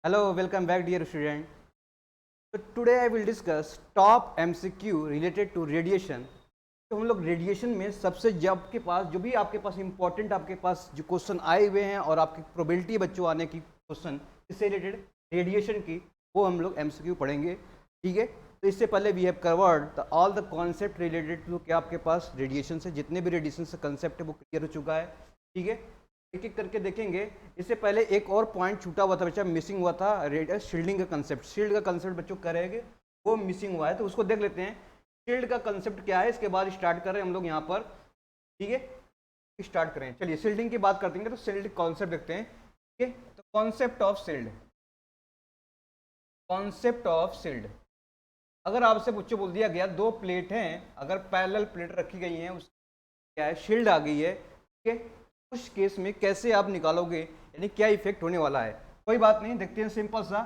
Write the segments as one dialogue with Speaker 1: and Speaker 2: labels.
Speaker 1: Hello, welcome back dear student. So today I will discuss top MCQ related to radiation. तो हम लोग radiation में सबसे जो भी आपके पास इंपॉर्टेंट आपके पास जो क्वेश्चन आए हुए हैं और आपकी प्रोबेबिलिटी है बच्चों आने की क्वेश्चन इससे रिलेटेड रेडिएशन की, वो हम लोग MCQ पढ़ेंगे। ठीक है, तो इससे पहले we have covered all the concept related to क्या आपके पास रेडिएशन से जितने भी रेडिएशन से कंसेप्ट है वो क्लियर हो चुका है। ठीक है, एक एक करके देखेंगे। इससे पहले एक और पॉइंट छूटा हुआ था बच्चा, मिसिंग हुआ था, शील्डिंग का कंसेप्ट। शील्ड का कंसेप्ट बच्चों करेंगे, वो मिसिंग हुआ है, तो उसको देख लेते हैं। शील्ड का कंसेप्ट क्या है, इसके बाद स्टार्ट कर रहे हैं हम लोग यहाँ पर। ठीक है, स्टार्ट करें। चलिए शील्डिंग की बात करते हैं, तो शील्ड कॉन्सेप्ट देखते हैं। ठीक है, तो concept of shield, concept of shield. अगर आपसे बच्चों बोल दिया गया दो प्लेट हैं, अगर पैरेलल प्लेट रखी गई हैं, उस क्या है शील्ड आ गई है। ठीक है, उस केस में कैसे आप निकालोगे, यानी क्या इफेक्ट होने वाला है। कोई बात नहीं, देखते हैं सिंपल सा।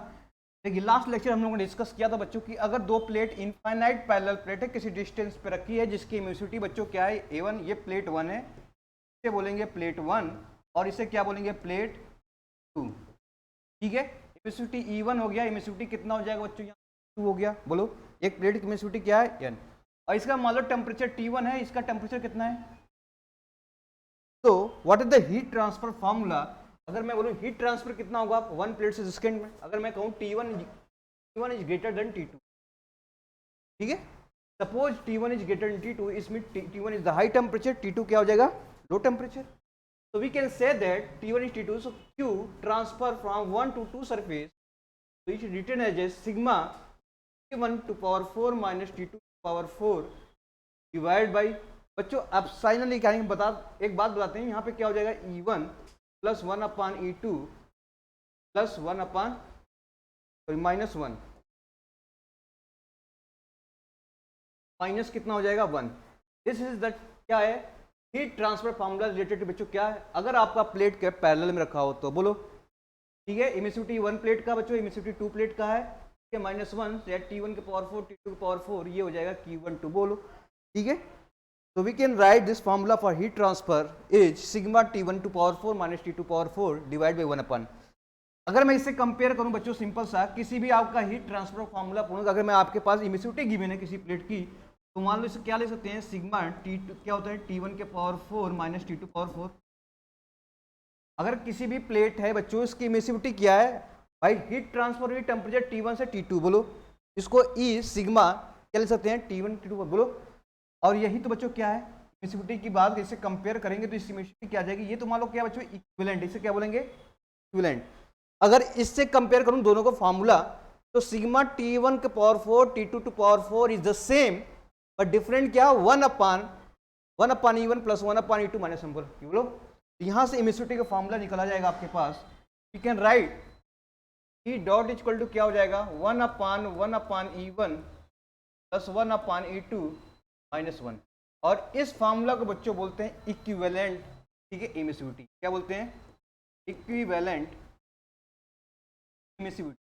Speaker 1: देखिए लास्ट लेक्चर हम लोगों ने डिस्कस किया था बच्चों की, अगर दो प्लेट इनफाइनाइट पैरेलल प्लेट है, किसी डिस्टेंस पे रखी है, जिसकी इम्यूसिटी बच्चों क्या है A1, ये प्लेट 1 है, इसे बोलेंगे प्लेट 1 और इसे क्या बोलेंगे प्लेट 2। ठीक है, इम्यूसिटी E1 हो गया, इम्यूसिटी कितना हो जाएगा बच्चों, यहाँ 2 हो गया। बोलो, एक प्लेट की इम्यूसिटी क्या है N, और इसका मान लो टेम्परेचर T1 है, इसका टेम्परेचर कितना है। तो what is the heat transfer formula. अगर मैं बोलूं हीट ट्रांसफर कितना होगा वन प्लेट से सेकंड में, अगर मैं कहूं T1 is greater than T2। ठीक है, suppose T1 is greater than T2, इसमें T1 is the high temperature, T2 क्या हो जाएगा low temperature. So we can say that T1 is T2, so Q transfer from 1 to 2 surface, which is written as a sigma T1 to power 4 minus T2 to power 4 divided by, बच्चों अब finally क्या बता, एक बात बताते हैं, यहाँ पे क्या हो जाएगा E1 plus 1 upon E2 plus 1 upon minus 1, minus कितना हो जाएगा 1। दिस इज द क्या है heat transfer formula related to बच्चों क्या है, अगर आपका प्लेट के पैरेलल में रखा हो तो बोलो। ठीक है, इमिसिविटी 1 प्लेट का बच्चों, इमिसिविटी 2 प्लेट का है, माइनस 1 T1 के पावर 4 T2 के पावर 4, ये हो जाएगा Q1 2 बोलो। ठीक है, so we can write this formula for heat transfer is sigma T1 to power 4 minus T2 power 4 divided by 1 upon। अगर मैं इससे कंपेयर करूं बच्चों, सिंपल सा किसी भी आपका हीट ट्रांसफर फॉर्मूला पूछूंगा, अगर मैं आपके पास इमिसिविटी गिवन है किसी प्लेट की, तो मान लो इसे क्या ले सकते हैं, सिग्मा T2 क्या होता है T1 के पावर 4 माइनस T2 पावर 4। अगर किसी भी प्लेट है बच्चों, इसकी इमिसिविटी क्या है भाई, हीट ट्रांसफर हुई टेम्परेचर T1 से T2 बोलो, इसको ई सिग्मा क्या ले सकते हैं T1 T2 बोलो। और यही तो बच्चों क्या है इमिसिविटी की बात, इसे कंपेयर करेंगे तो इसकी इमिसिविटी क्या आ जाएगी, ये तो मान लो क्या बच्चों इक्विवेलेंट, इसे क्या बोलेंगे इक्विवेलेंट। अगर इससे कंपेयर करूं दोनों को फार्मूला, तो सिग्मा T1 के power 4 T2 to power 4 is the same, but different क्या 1 upon E1 plus 1 upon E2 minus number बोलो। यहां से इमिसिविटी का फार्मूला निकला जाएगा आपके पास। You can write E dot equal to क्या हो जाएगा 1 upon E1 plus 1 upon E2 minus 1, और इस फार्मूला को बच्चों बोलते हैं इक्विवेलेंट। ठीक है, इमिसिविटी क्या बोलते हैं, इक्विवेलेंट इमिसिविटी।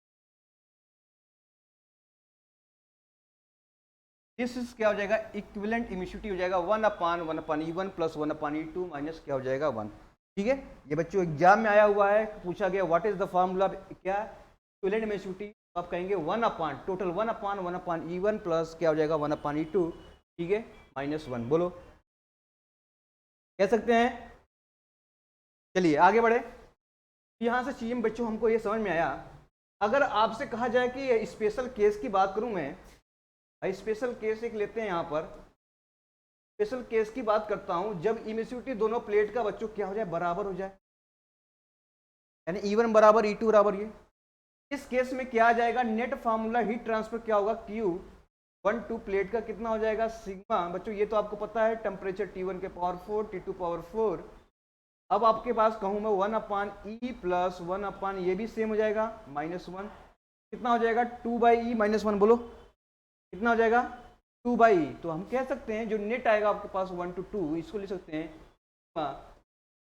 Speaker 1: दिस क्या हो जाएगा इक्विवेलेंट इमिसिविटी हो जाएगा 1 upon E1 plus 1 upon E2 minus क्या हो जाएगा 1। ठीक है, ये बच्चों एग्जाम में आया हुआ है, पूछा गया व्हाट इज द फार्मूला, क्या इक्विवेलेंट इमिसिविटी, तो आप कहेंगे 1 अपान टोटल 1 अपान E1 प्लस क्या हो जाएगा 1 अपान E2, ठीक है माइनस 1 बोलो, कह सकते हैं। चलिए आगे बढ़े, यहां से चीजें बच्चों हमको ये समझ में आया। अगर आपसे कहा जाए कि स्पेशल केस की बात करूं मैं, स्पेशल केस एक लेते हैं, यहाँ पर स्पेशल केस की बात करता हूं, जब इमिसिविटी दोनों प्लेट का बच्चों क्या हो जाए बराबर हो जाए, यानी E1 बराबर E2 बराबर, ये इस केस में क्या आ जाएगा नेट फार्मूला हीट ट्रांसफर क्या होगा Q1 2 प्लेट का कितना हो जाएगा सिग्मा, बच्चों ये तो आपको पता है टेम्परेचर T1 के पावर 4 T2 पावर 4। अब आपके पास कहूं मैं 1 अपान E प्लस 1 अपान ये भी सेम हो जाएगा माइनस 1, कितना हो जाएगा 2 बाई ई माइनस 1 बोलो, कितना हो जाएगा 2 बाई ई। तो हम कह सकते हैं जो नेट आएगा आपके पास 1 to 2, इसको लिख सकते हैं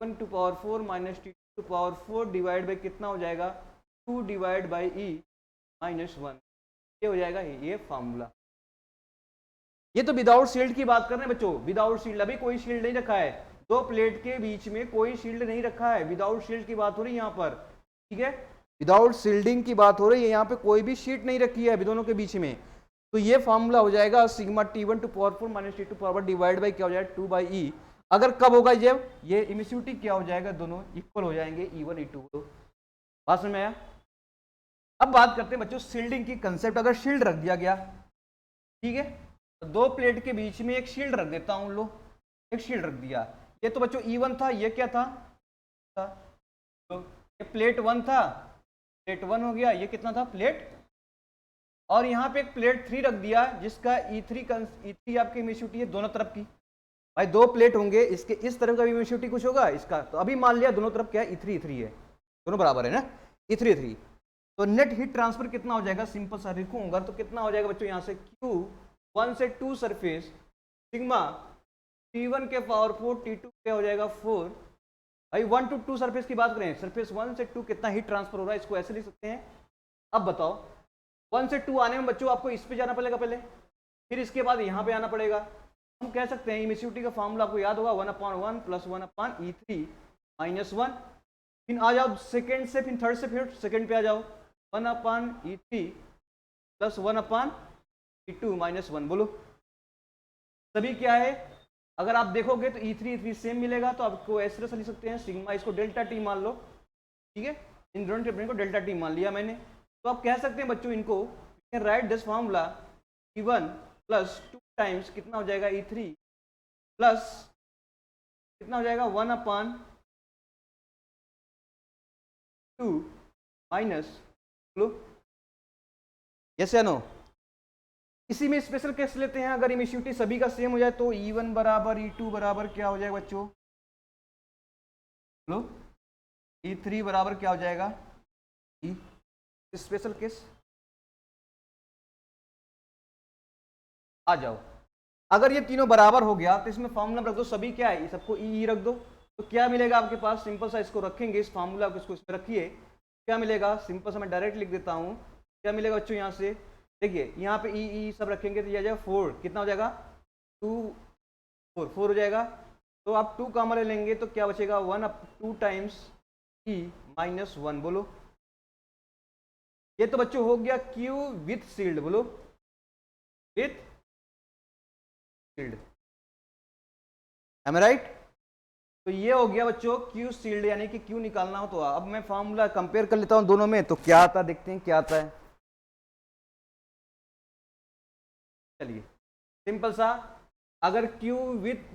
Speaker 1: 1 to power 4 minus T2 to power 4 divide by कितना हो जाएगा 2 डिवाइड बाई ई माइनस 1, ये हो जाएगा ये फार्मूला। ये तो विदाउट शील्ड की बात कर रहे हैं बच्चों, विदाउट शील्ड, अभी कोई शील्ड नहीं रखा है, दो प्लेट के बीच में कोई शील्ड नहीं रखा है, विदाउट शील्ड की बात हो रही है यहाँ पर। ठीक है, विदाउट शील्डिंग की बात हो रही है, यहाँ पे कोई भी शीट नहीं रखी है अभी दोनों के बीच में, तो ये फॉर्मूला हो जाएगा sigma T1 to power 4 minus T2 power divide by क्या हो जाएगा 2 बाई ई। अगर कब होगा जब ये इमिसिविटी क्या हो जाएगा, दोनों इक्वल हो जाएंगे E1 E2। बात समझ में आया। अब बात करते हैं बच्चों शील्डिंग की कंसेप्ट। अगर शील्ड रख दिया गया, ठीक है, तो दो प्लेट के बीच में एक शील्ड रख देता हूं, लो एक शील्ड रख दिया। ये तो बच्चों E1 था, ये क्या था, तो ये प्लेट 1 था, प्लेट 1 हो गया, ये कितना था प्लेट, और यहाँ पे एक प्लेट 3 रख दिया जिसका E3 आपकी इमिसिविटी है दोनों तरफ की। भाई दो प्लेट होंगे, इसके इस तरफ का भी इमिसिविटी कुछ होगा इसका, तो अभी मान लिया दोनों तरफ क्या है E3 E3 है, दोनों बराबर है ना, E3 E3। तो नेट हीट ट्रांसफर कितना हो जाएगा, सिंपल सा लिखूंगा तो कितना हो जाएगा बच्चों, यहाँ से Q1 से 2 सरफेस सिग्मा T1 के पावर 4 T2 क्या हो जाएगा 4। भाई 1 to 2 सरफेस की बात करें, सरफेस 1 से 2 कितना हीट ट्रांसफर हो रहा है, इसको ऐसे लिख सकते हैं। अब बताओ 1 से 2 आने में बच्चों आपको इस पे जाना पड़ेगा पहले, फिर इसके बाद यहाँ पे आना पड़ेगा। हम कह सकते हैं इमिसिविटी का फॉर्मूला आपको याद होगा 1/1 प्लस 1/E3 माइनस 1। फिर आ जाओ सेकेंड से, फिर थर्ड से, फिर सेकेंड पे आ जाओ 1/E3 प्लस 1/E2 माइनस 1। बोलो सभी क्या है, अगर आप देखोगे तो E3 E3 सेम मिलेगा, तो आपको ऐसे तरह से लिख सकते हैं सिग्मा, इसको डेल्टा टी मान लो, ठीक है, इन दोनों टेबल को डेल्टा टी मान लिया मैंने। तो आप कह सकते हैं बच्चों इनको right this formula E1 plus 2 times कितना हो जाएगा E3 प्लस कितना हो जाएगा 1/2 माइनस, लो यस या नो। इसी में स्पेशल केस लेते हैं, अगर इमिसिविटी सभी का सेम हो जाए तो E1 बराबर E2 बराबर क्या हो जाएगा बच्चों, लो E3 बराबर क्या हो जाएगा E। स्पेशल केस आ जाओ, अगर ये तीनों बराबर हो गया तो इसमें फॉर्मूला रख दो, सभी क्या है सबको ई रख दो, तो क्या मिलेगा आपके पास, सिंपल सा इसको रखेंगे, इस फॉर्मूला को इसको इसमें रखिए, क्या मिलेगा, सिंपल सा मैं डायरेक्ट लिख देता हूँ। क्या मिलेगा बच्चों, यहाँ से देखिए, यहाँ पे ई सब रखेंगे तो यह जाएगा 4, कितना हो जाएगा 2 4 हो जाएगा। तो आप 2 कॉमन ले लेंगे तो क्या बचेगा 1/2 टाइम्स ई माइनस 1। बोलो ये तो बच्चों हो गया Q विथ शील्ड, बोलो with shield, am I right. तो ये हो गया बच्चों Q शील्ड, यानी कि Q निकालना हो तो अब मैं फॉर्मूला कंपेयर कर लेता हूं दोनों में, तो क्या आता है देखते हैं क्या आता है। चलिए सिंपल सा, अगर Q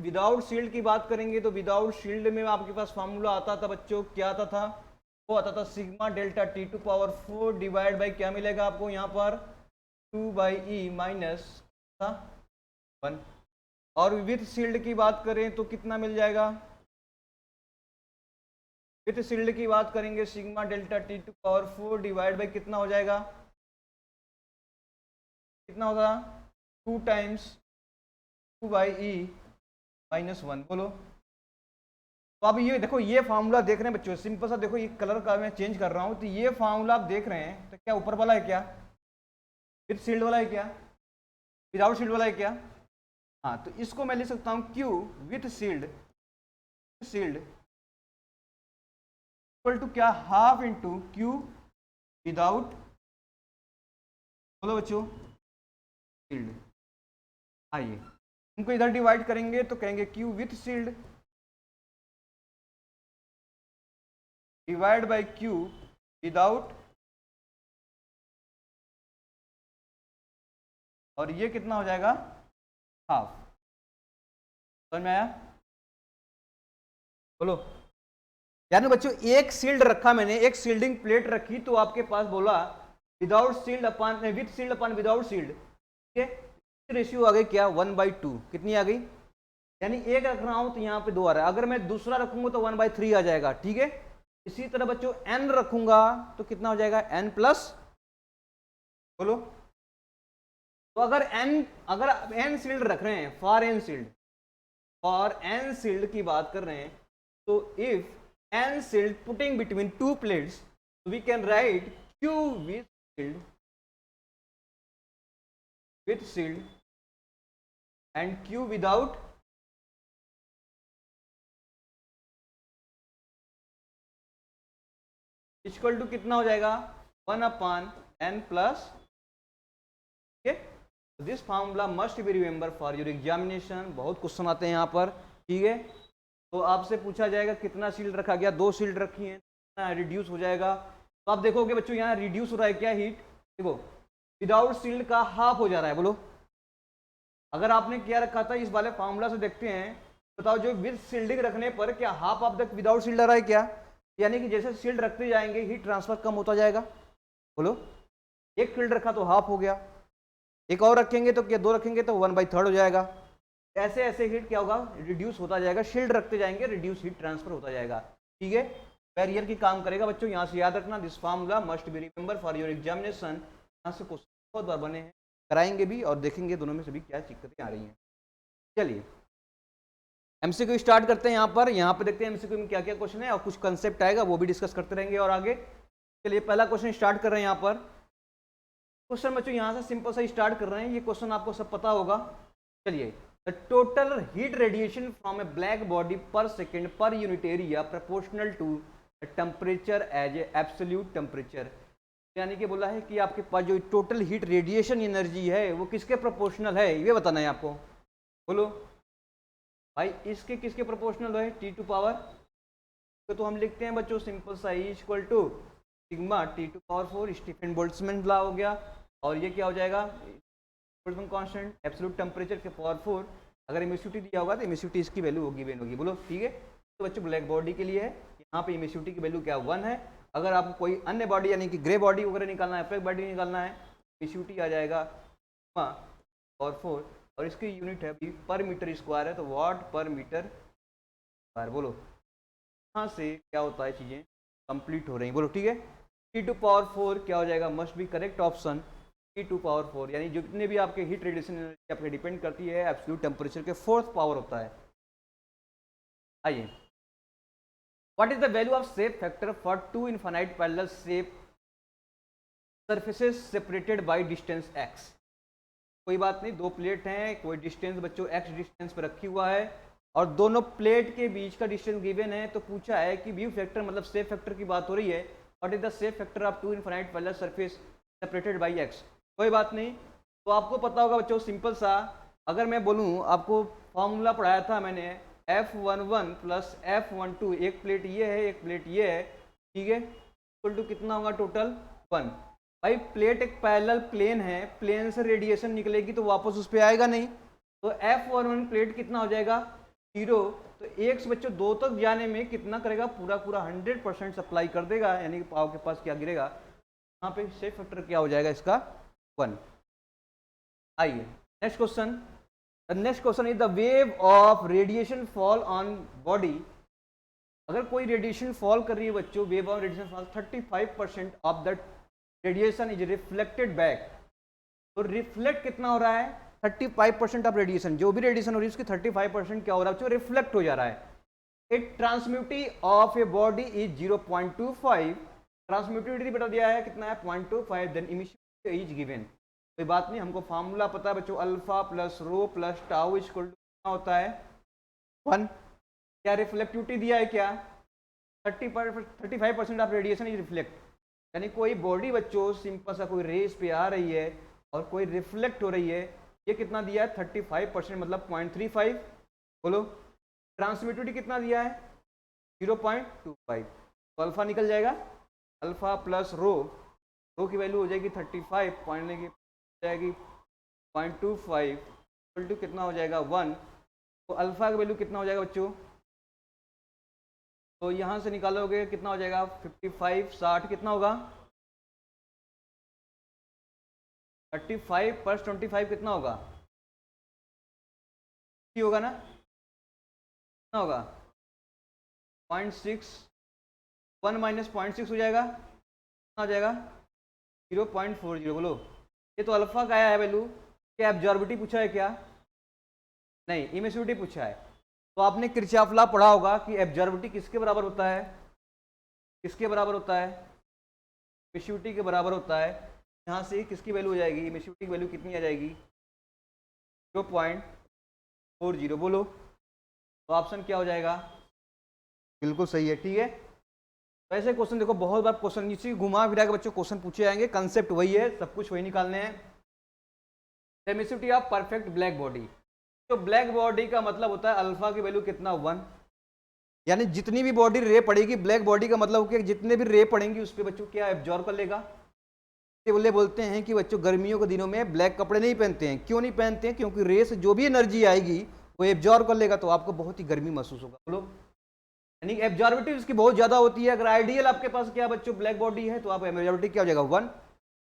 Speaker 1: विदाउट शील्ड की बात करेंगे तो विदाउट शील्ड में आपके पास फॉर्मूला आता था बच्चों, क्या आता था, वो आता था sigma delta T2 power 4 divide by क्या मिलेगा आपको यहाँ पर 2 बाई ई माइनस 1। और विथ शील्ड की बात करें तो कितना मिल जाएगा, विथ शील्ड की बात करेंगे sigma delta T2 power 4 divide by कितना हो जाएगा, कितना होगा 2 टाइम्स 2 बाई ई माइनस 1। बोलो तो अब ये देखो, ये फार्मूला देख रहे हैं बच्चों, सिंपल सा देखो, ये कलर का मैं चेंज कर रहा हूँ, तो ये फार्मूला आप देख रहे हैं, तो क्या ऊपर वाला है क्या विथ शील्ड वाला है, क्या विदाउट शील्ड वाला है क्या। हाँ तो इसको मैं लिख सकता हूँ Q with shield, shield equal to क्या, हाफ इंटू Q विदाउट, बोलो बच्चों शील्ड। आइए उनको इधर डिवाइड करेंगे तो कहेंगे Q with shield divide by Q without, और ये कितना हो जाएगा हाफ। समझ में आया, बोलो। यानी बच्चों एक शील्ड रखा मैंने, एक शील्डिंग प्लेट रखी, तो आपके पास बोला without shield upon with shield upon without shield, ठीक है, रेशियो आ गई क्या 1/2, कितनी आ गई, यानी एक रख रहा हूं तो यहाँ पे 2 आ रहा है, अगर मैं दूसरा रखूंगा तो 1/3 आ जाएगा, ठीक है। इसी तरह बच्चों n रखूंगा तो कितना हो जाएगा n प्लस, बोलो तो अगर n शील्ड रख रहे हैं, फॉर n शील्ड की बात कर रहे हैं, तो if n shield putting between 2 plates, we can write Q with shield and Q without, equal to कितना हो जाएगा 1/n प्लस, ठीक है। This formula must be remember for your examination. बहुत क्वेश्चन आते हैं यहाँ पर, ठीक है। तो आपसे पूछा जाएगा कितना शील्ड रखा गया, 2 शील्ड रखी है, कितना रिड्यूस हो जाएगा। तो आप देखोगे बच्चों यहाँ रिड्यूस हो रहा है क्या हीट, देखो विदाउट शील्ड का हाफ हो जा रहा है, बोलो। अगर आपने क्या रखा था इस वाले फार्मूला से देखते हैं, बताओ जो विद शील्डिंग रखने पर क्या half of the without shield आ रहा है क्या, यानी कि जैसे शील्ड रखते जाएंगे हीट ट्रांसफर कम होता जाएगा, बोलो। एक शील्ड रखा तो हाफ हो गया, एक और रखेंगे तो क्या 2 रखेंगे तो 1/3 हो जाएगा। ऐसे ऐसे हीट क्या होगा, रिड्यूस होता जाएगा, शील्ड रखते जाएंगे रिड्यूस हीट ट्रांसफर होता जाएगा, ठीक है। बैरियर की काम करेगा बच्चों, यहाँ से याद रखना this formula must be remember for your examination. यहाँ से क्वेश्चन बहुत बार बने हैं, कराएंगे भी और देखेंगे दोनों में से भी क्या दिक्कतें आ रही हैं। चलिए एमसीक्यू स्टार्ट करते हैं। यहाँ पर देखते हैं एमसीक्यू में क्या क्या क्वेश्चन है और कुछ कंसेप्ट आएगा वो भी डिस्कस करते रहेंगे और आगे। चलिए पहला क्वेश्चन स्टार्ट कर रहे हैं। यहाँ पर क्वेश्चन बच्चों यहाँ से सिंपल सा स्टार्ट कर रहे हैं, ये क्वेश्चन आपको सब पता होगा। चलिए the total heat radiation from a black body per second per unit area proportional to temperature as a absolute temperature, यानी कि बोला है कि आपके पास जो टोटल हीट रेडिएशन एनर्जी है वो किसके प्रोपोर्शनल है, ये बताना है आपको। बोलो भाई इसके किसके प्रोपोर्शनल है, टी टू पावर, तो हम लिखते हैं बच्चों सिंपल सा E equal to sigma T to power 4, Stefan Boltzmann law हो गया। और ये क्या हो जाएगा, कांस्टेंट एब्सोल्यूट टेम्परेचर के पावर 4, अगर इमिसिविटी दिया होगा तो इमिसिविटी इसकी वैल्यू होगी वेन होगी, बोलो ठीक है। तो बच्चों ब्लैक बॉडी के लिए है, यहाँ पे इमिसिविटी की वैल्यू क्या 1 है। अगर आपको कोई अन्य बॉडी यानी कि ग्रे बॉडी वगैरह निकालना है, ब्लैक बॉडी निकालना है, इमिसिविटी आ जाएगा पावर 4 और इसकी यूनिट है अभी पर मीटर स्क्वायर है, तो वाट पर मीटर स्क्वायर, बोलो। यहाँ से क्या होता है चीज़ें कंप्लीट हो रही, बोलो ठीक है। टी टू पावर 4 क्या हो जाएगा, must be correct option T to power 4, यानी जितने भी आपके हीट रेडिएशन एनर्जी आपके डिपेंड करती है एब्सोल्यूट टेम्परेचर के 4th पावर होता है। आइए what is the value of shape factor for 2 infinite parallel shape surfaces separated by distance x। कोई बात नहीं, 2 प्लेट हैं, कोई डिस्टेंस बच्चों x डिस्टेंस पर रखी हुआ है और दोनों प्लेट के बीच का डिस्टेंस गिवन है, तो पूछा है कि व्यू फैक्टर मतलब शेप फैक्टर की बात हो रही है, what is the shape factor of 2 infinite parallel surface separated by x। कोई बात नहीं, तो आपको पता होगा बच्चों सिंपल सा, अगर मैं बोलूँ आपको फॉर्मूला पढ़ाया था मैंने F11 प्लस F12, एक प्लेट ये है एक प्लेट ये है, ठीक है, इक्वल टू कितना होगा टोटल 1। भाई प्लेट एक पैरेलल प्लेन है, प्लेन से रेडिएशन निकलेगी तो वापस उस पर आएगा नहीं, तो F11 प्लेट कितना हो जाएगा 0, तो 1 से बच्चों 2 तक जाने में कितना करेगा, पूरा पूरा 100% सप्लाई कर देगा, यानी कि पावर के पास क्या गिरेगा, यहाँ पे शेप फैक्टर क्या हो जाएगा इसका 1। आइए next question, the next question is the wave of radiation fall on body. अगर कोई रेडिएशन फॉल कर रही है बच्चों, wave of radiation fall 35% of the radiation is reflected back, तो रिफ्लेक्ट कितना हो रहा है 35% ऑफ रेडिएशन, जो भी रेडिएशन हो रही है उसकी 35% क्या हो रहा है बच्चों, रिफ्लेक्ट हो जा रहा है। It transmittivity of a body is 0.25, transmittivity बता दिया है कितना है 0.25, देन इमिसिविटी इज गिवन। कोई बात नहीं, हमको फार्मूला पता है बच्चों, alpha plus rho plus tau equal to कितना होता है 1। क्या रिफ्लेक्टिविटी दिया है क्या 35% ऑफ रेडिएशन इज रिफ्लेक्ट, यानी कोई बॉडी बच्चों सिंपल सा कोई रेस पे आ रही है और कोई रिफ्लेक्ट हो रही है, ये कितना दिया है 35% मतलब 0.35, बोलो। ट्रांसमिटिविटी कितना दिया है 0.25, तो अल्फा निकल जाएगा, अल्फा प्लस रो की वैल्यू हो जाएगी 35 पॉइंट की जाएगी 0.25 इक्वल टू कितना हो जाएगा 1, तो अल्फा का वैल्यू कितना हो जाएगा बच्चों, तो यहाँ से निकालोगे कितना हो जाएगा 55 60 कितना होगा 35 प्लस 25 कितना होगा, होगा ना, कितना होगा 0.6, 1 माइनस 0.6 हो जाएगा, कितना हो जाएगा 0.40, बोलो। ये तो अल्फा का आया है वैल्यू, क्या एब्जॉर्बिटी पूछा है क्या, नहीं इमिसिविटी पूछा है। तो आपने किरचॉफ लॉ पढ़ा होगा कि एब्जॉर्बिटी किसके बराबर होता है, किसके बराबर होता है, इमिसिविटी के बराबर होता है। यहाँ से किसकी वैल्यू हो जाएगी, इमिसिविटी की वैल्यू कितनी आ जाएगी 0.40, बोलो। तो ऑप्शन क्या हो जाएगा, बिल्कुल सही है, ठीक है। तो ऐसे क्वेश्चन देखो बहुत बार क्वेश्चन इसी घुमा फिरा के बच्चों क्वेश्चन पूछे जाएंगे, कंसेप्ट वही है, सब कुछ वही निकालने हैं। Emissivity of perfect black body, तो ब्लैक बॉडी का मतलब होता है अल्फा की वैल्यू कितना 1, यानी जितनी भी बॉडी रे पड़ेगी ब्लैक बॉडी का मतलब कि जितने भी रे पड़ेंगी उस पर बच्चों क्या एब्जॉर्ब कर लेगा। बोले बोलते हैं कि बच्चों गर्मियों के दिनों में ब्लैक कपड़े नहीं पहनते हैं, क्यों नहीं पहनते हैं? क्योंकि रे से जो भी एनर्जी आएगी वो एब्जॉर्ब कर लेगा, तो आपको बहुत ही गर्मी महसूस होगा। बोलो, यानी एब्जॉर्बिटी इसकी बहुत ज्यादा होती है। अगर आइडियल आपके पास क्या बच्चों ब्लैक बॉडी है तो आप एब्जॉर्बिटी क्या हो जाएगा 1।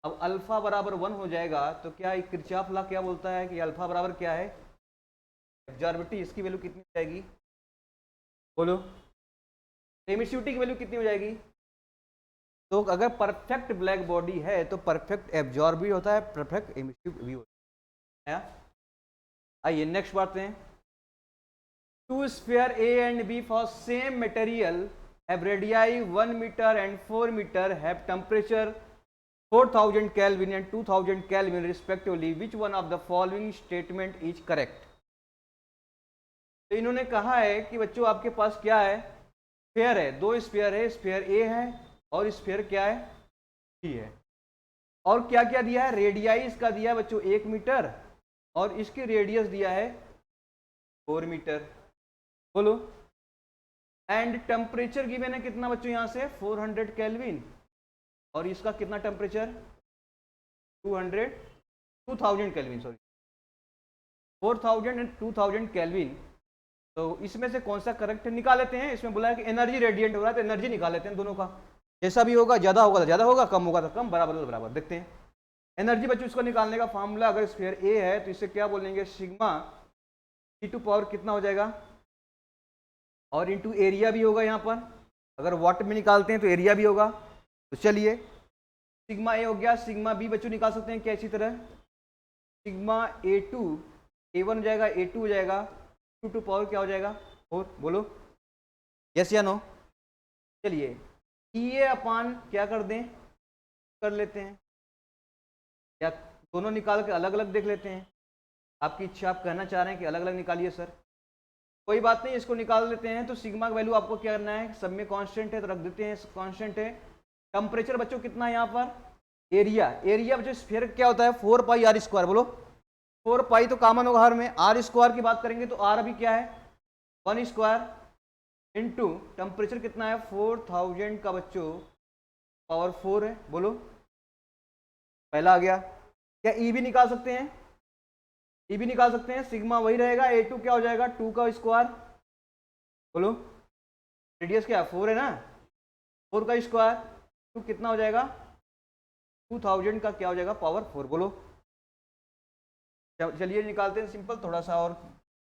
Speaker 1: अब अल्फा बराबर 1 हो जाएगा तो क्या किरचॉफ लॉ क्या बोलता है कि अल्फा बराबर क्या है एब्जॉर्बिटी, इसकी वैल्यू कितनी हो जाएगी? बोलो, एमिसिविटी की वैल्यू कितनी हो जाएगी? तो अगर परफेक्ट ब्लैक बॉडी है तो परफेक्ट एब्जॉर्ब भी होता है, परफेक्ट एमिसिव भी होता है। आइए नेक्स्ट बात हैं। Two sphere A and B for same material have radii 1 metre and 4 metre have temperature 4000 kelvin and 2000 kelvin respectively, which one of the following statement is correct? तो इन्होंने कहा है कि बच्चों आपके पास क्या है, स्फीयर है, दो स्फीयर है, स्फीयर ए है और स्फीयर क्या है बी है, और क्या क्या दिया है, रेडियाई इसका दिया है बच्चों 1 मीटर और इसकी रेडियस दिया है 4 मीटर। बोलो, एंड टेम्परेचर गिवन है कितना बच्चों यहां से 400 केल्विन और इसका कितना temperature 2000 kelvin, sorry 4000 and 2000 kelvin. तो इसमें से कौन सा करेक्ट निकाल लेते हैं? इसमें बोला है कि एनर्जी रेडिएंट हो रहा है तो एनर्जी निकाल लेते हैं दोनों का, जैसा भी होगा, ज्यादा होगा तो ज्यादा होगा, कम होगा तो कम, बराबर तो बराबर। देखते हैं एनर्जी बच्चों इसको निकालने का फॉर्मूला, अगर स्फीयर ए है तो इसे क्या बोलेंगे सिग्मा E2 पावर कितना हो जाएगा और इंटू एरिया भी होगा यहाँ पर, अगर वाट में निकालते हैं तो एरिया भी होगा। तो चलिए सिग्मा ए हो गया, सिग्मा बी बच्चों निकाल सकते हैं क्या इसी तरह, सिग्मा A2 A1 हो जाएगा, A2 हो जाएगा, टू पावर क्या हो जाएगा 4। बोलो यस या नो। चलिए ये अपान क्या कर दें, कर लेते हैं या दोनों निकाल के अलग अलग देख लेते हैं? आपकी इच्छा, आप कहना चाह रहे हैं कि अलग अलग निकालिए सर, कोई बात नहीं, इसको निकाल लेते हैं। तो सिग्मा का वैल्यू आपको क्या करना है, सब में कांस्टेंट है तो रख देते हैं कांस्टेंट है। टेम्परेचर बच्चों कितना है यहाँ पर, एरिया, एरिया बच्चों स्फीयर क्या होता है 4 पाई आर स्क्वायर। बोलो 4 पाई तो कॉमन होगा हर में, आर स्क्वायर की बात करेंगे तो आर अभी क्या है 1 स्क्वायर इंटू टेम्परेचर कितना है 4000 का बच्चों पावर 4 है। बोलो पहला आ गया। क्या ई भी निकाल सकते हैं, ई भी निकाल सकते हैं, सिग्मा वही रहेगा, A2 क्या हो जाएगा 2 का स्क्वायर। बोलो रेडियस क्या 4 है ना, 4 का स्क्वायर, 2 कितना हो जाएगा 2000 का क्या हो जाएगा पावर 4। बोलो चलिए निकालते हैं सिंपल, थोड़ा सा और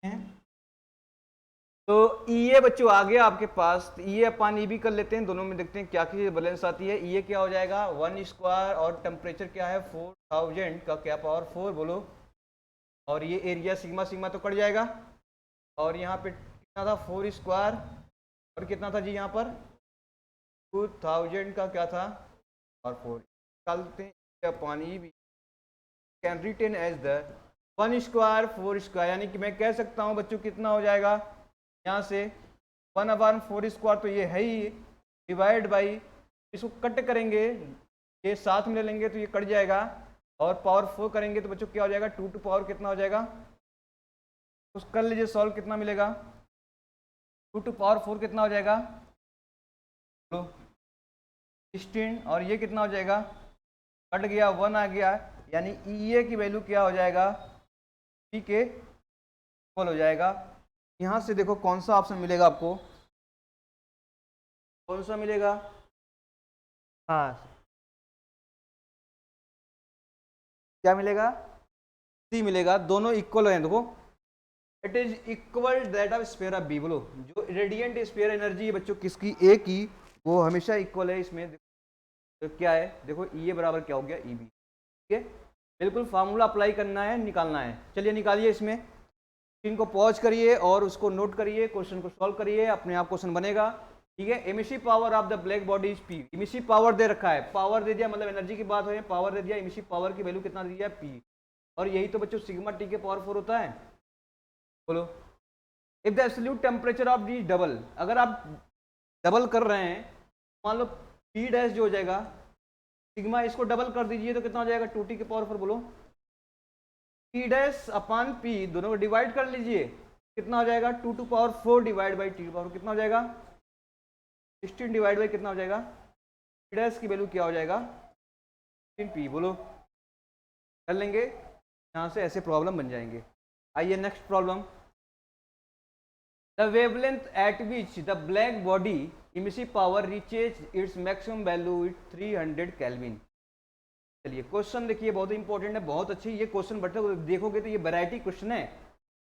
Speaker 1: है। तो ये बच्चों आ गया आपके पास, ये अपन ई भी कर लेते हैं, दोनों में देखते हैं क्या की बैलेंस आती है। ये क्या हो जाएगा 1 स्क्वायर और टेम्परेचर क्या है 4000 का क्या पावर 4। बोलो, और ये एरिया सिग्मा सिग्मा तो कट जाएगा, और यहाँ पे कितना था 4 स्क्वायर और कितना था जी यहाँ पर 2000 का क्या था और 4 निकालते हैं। पानी भी can written as the 1 square 4 square, यानी कि मैं कह सकता हूँ बच्चों कितना हो जाएगा यहाँ से 1/4 स्क्वायर तो ये है ही, डिवाइड बाई इसको कट करेंगे, ये साथ में ले लेंगे तो ये कट जाएगा, और पावर 4 करेंगे तो बच्चों क्या हो जाएगा 2 टू पावर कितना हो जाएगा, उस कर लीजिए सॉल्व, कितना मिलेगा 2 टू पावर 4 कितना हो जाएगा 16, और ये कितना हो जाएगा कट गया 1 आ गया, यानी ई की वैल्यू क्या हो जाएगा पी के इक्वल हो जाएगा। यहाँ से देखो कौन सा ऑप्शन मिलेगा आपको, कौन सा मिलेगा, हाँ क्या मिलेगा सी मिलेगा, दोनों इक्वल हैं। देखो it is equal that of sphere of B. बोलो जो रेडिएंट स्फीयर एनर्जी है बच्चों किसकी ए की, वो हमेशा इक्वल है इसमें। तो क्या है देखो ये बराबर क्या हो गया ई बी, ठीक है, बिल्कुल फार्मूला अप्लाई करना है, निकालना है। चलिए निकालिए, इसमें इनको पॉज करिए और उसको नोट करिए, क्वेश्चन को सॉल्व करिए, अपने आप क्वेश्चन बनेगा, ठीक है। Emissive power of the black body is P, emissive power दे रखा है, पावर दे दिया मतलब एनर्जी की बात हो रही है, पावर दे दिया, एमिसिव पावर की वैल्यू कितना दे दिया पी, और यही तो बच्चों सिग्मा टी के पावर 4 होता है। बोलो if the absolute temperature of the double, अगर आप डबल कर रहे हैं मान लो पी डैश जो हो जाएगा सिग्मा, इसको डबल कर दीजिए तो कितना हो जाएगा 2t के पावर 4, बोलो पी डैश अपॉन पी, दोनों को डिवाइड कर लीजिए, कितना हो जाएगा 2 to power 4 divide by T power, कितना हो जाएगा 16 डिवाइड बाई कितना हो जाएगा, पी डैश की वैल्यू क्या हो जाएगा 16p, बोलो कर लेंगे, यहाँ से ऐसे प्रॉब्लम बन जाएंगे। आइए next problem, the wavelength eight which the black body emissive power reaches its maximum value it 300 kelvin. चलिए क्वेश्चन देखिए, बहुत इंपॉर्टेंट है, बहुत अच्छी ये क्वेश्चन, बट देखोगे तो ये वैरायटी क्वेश्चन है।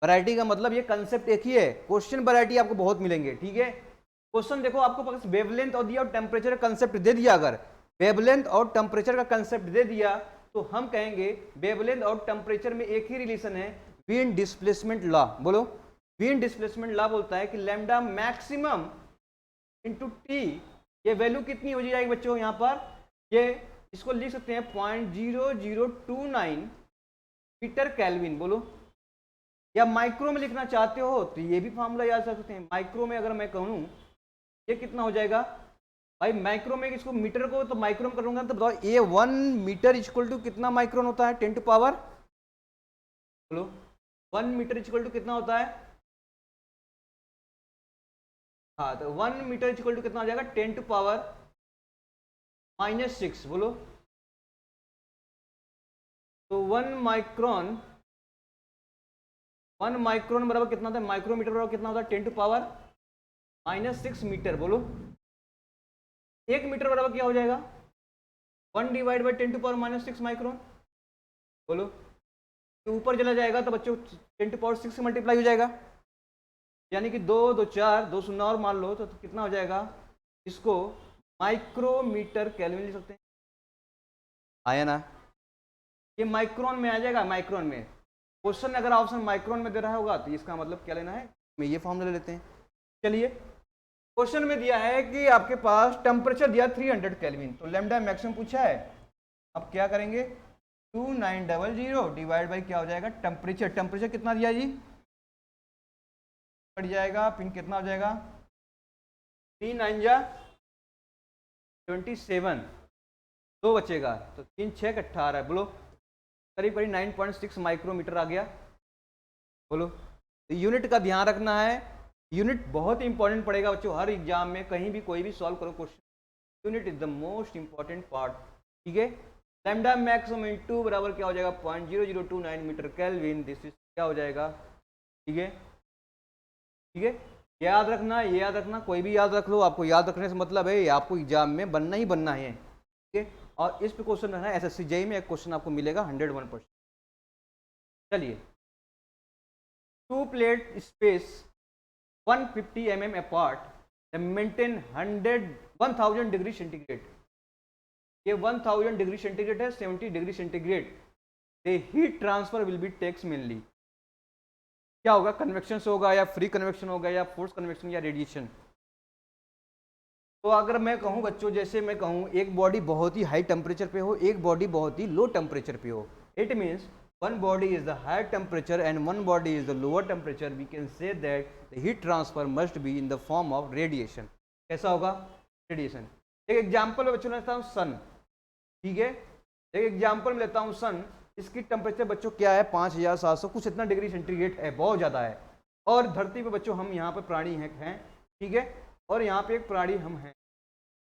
Speaker 1: वैरायटी का मतलब ये कंसेप्ट एक ही है, क्वेश्चन वैरायटी आपको बहुत मिलेंगे, ठीक है। क्वेश्चन देखो, आपको पास वेवलेंथ और दिया और टेम्परेचर का कंसेप्ट दे दिया, अगर वेवलेंथ और टेम्परेचर का कंसेप्ट दे दिया तो हम कहेंगे वेवलेंथ और टेम्परेचर में एक ही रिलेशन है, विंड डिस्प्लेसमेंट लॉ। बोलो विंड डिस्प्लेसमेंट लॉ बोलता है कि लैम्डा मैक्सिमम इंटू टी, ये वैल्यू कितनी हो जाएगी बच्चों, यहाँ पर ये इसको लिख सकते हैं 0.0029 मीटर केल्विन, बोलो, या माइक्रो में लिखना चाहते हो तो ये भी फॉर्मूला याद कर सकते हैं। माइक्रो में अगर मैं कहूँ ये कितना हो जाएगा भाई, माइक्रो में इसको मीटर को तो माइक्रो में करूंगा तो बताओ ये 1 मीटर इक्वल टू कितना माइक्रोन होता है, 10 टू पावर, बोलो 1 मीटर इक्वल टू कितना होता है, हाँ तो 1 मीटर इक्वल टू कितना हो जाएगा 10 टू पावर -6, बोलो तो 1 माइक्रोन बराबर कितना होता है, माइक्रोमीटर बराबर कितना होता है 10 टू पावर -6 मीटर, बोलो 1 मीटर बराबर क्या हो जाएगा 1 divide by 10 to power -6 micron, बोलो तो ऊपर चला जाएगा तो बच्चों 10 टू पावर 6 से मल्टीप्लाई हो जाएगा, यानी कि 2 2 4 2 शून्य और मान लो तो कितना हो जाएगा, इसको माइक्रोमीटर केल्विन लिख सकते हैं, आया ना, ये माइक्रोन में आ जाएगा, माइक्रोन में क्वेश्चन अगर ऑप्शन माइक्रोन में दे रहा होगा तो इसका मतलब क्या लेना है, मैं ये फॉर्मूला ले लेते हैं। चलिए क्वेश्चन में दिया है कि आपके पास टेम्परेचर दिया 300 केल्विन, तो लैम्डा मैक्सिमम पूछा है, अब क्या करेंगे 2900 डिवाइड बाई क्या हो जाएगा टेम्परेचर, टेम्परेचर कितना दिया जी, बढ़ जाएगा पिन कितना हो जाएगा 3 9 जा 27, 2 बचेगा तो 3 6 18, बोलो करीब करीब 9.6 माइक्रोमीटर आ गया, बोलो तो यूनिट का ध्यान रखना है, यूनिट बहुत इंपॉर्टेंट पड़ेगा बच्चों, हर एग्जाम में कहीं भी कोई भी सॉल्व करो question, unit is the most important part, ठीक है। लैम्डा मैक्सिमम इनटू बराबर क्या हो जाएगा 0.0029 मीटर केल्विन, दिस इज क्या हो जाएगा, ठीक है, ठीक है, याद रखना, ये याद रखना, कोई भी याद रख लो, आपको याद रखने से मतलब है आपको एग्जाम में बनना ही बनना है, ठीक है। और इस पे क्वेश्चन है एसएससी जेईई में एक क्वेश्चन आपको मिलेगा 101%। चलिए 2 plate space 150 mm apart maintain 1000 degree centigrade, ये 1000 डिग्री सेंटीग्रेड है, 70 degree centigrade, the heat transfer will be takes mainly, क्या होगा कन्वेक्शन से होगा या फ्री कन्वेक्शन होगा या फोर्स कन्वेक्शन या रेडिएशन। तो अगर मैं कहूं बच्चों, जैसे मैं कहूं एक बॉडी बहुत ही हाई टेम्परेचर पे हो, एक बॉडी बहुत ही लो टेम्परेचर पे हो, it means one body is the higher temperature and one body is the lower temperature, we can say that the heat transfer must be in the form of radiation। कैसा होगा radiation. एक example बच्चों लेता हूँ सन, ठीक है, एक example में लेता हूँ सन, इसकी टेम्परेचर बच्चों क्या है 5700 कुछ इतना डिग्री सेंटीग्रेड है, बहुत ज़्यादा है, और धरती पे बच्चों हम यहाँ पे प्राणी हैं, ठीक है, और यहाँ पे एक प्राणी हम हैं,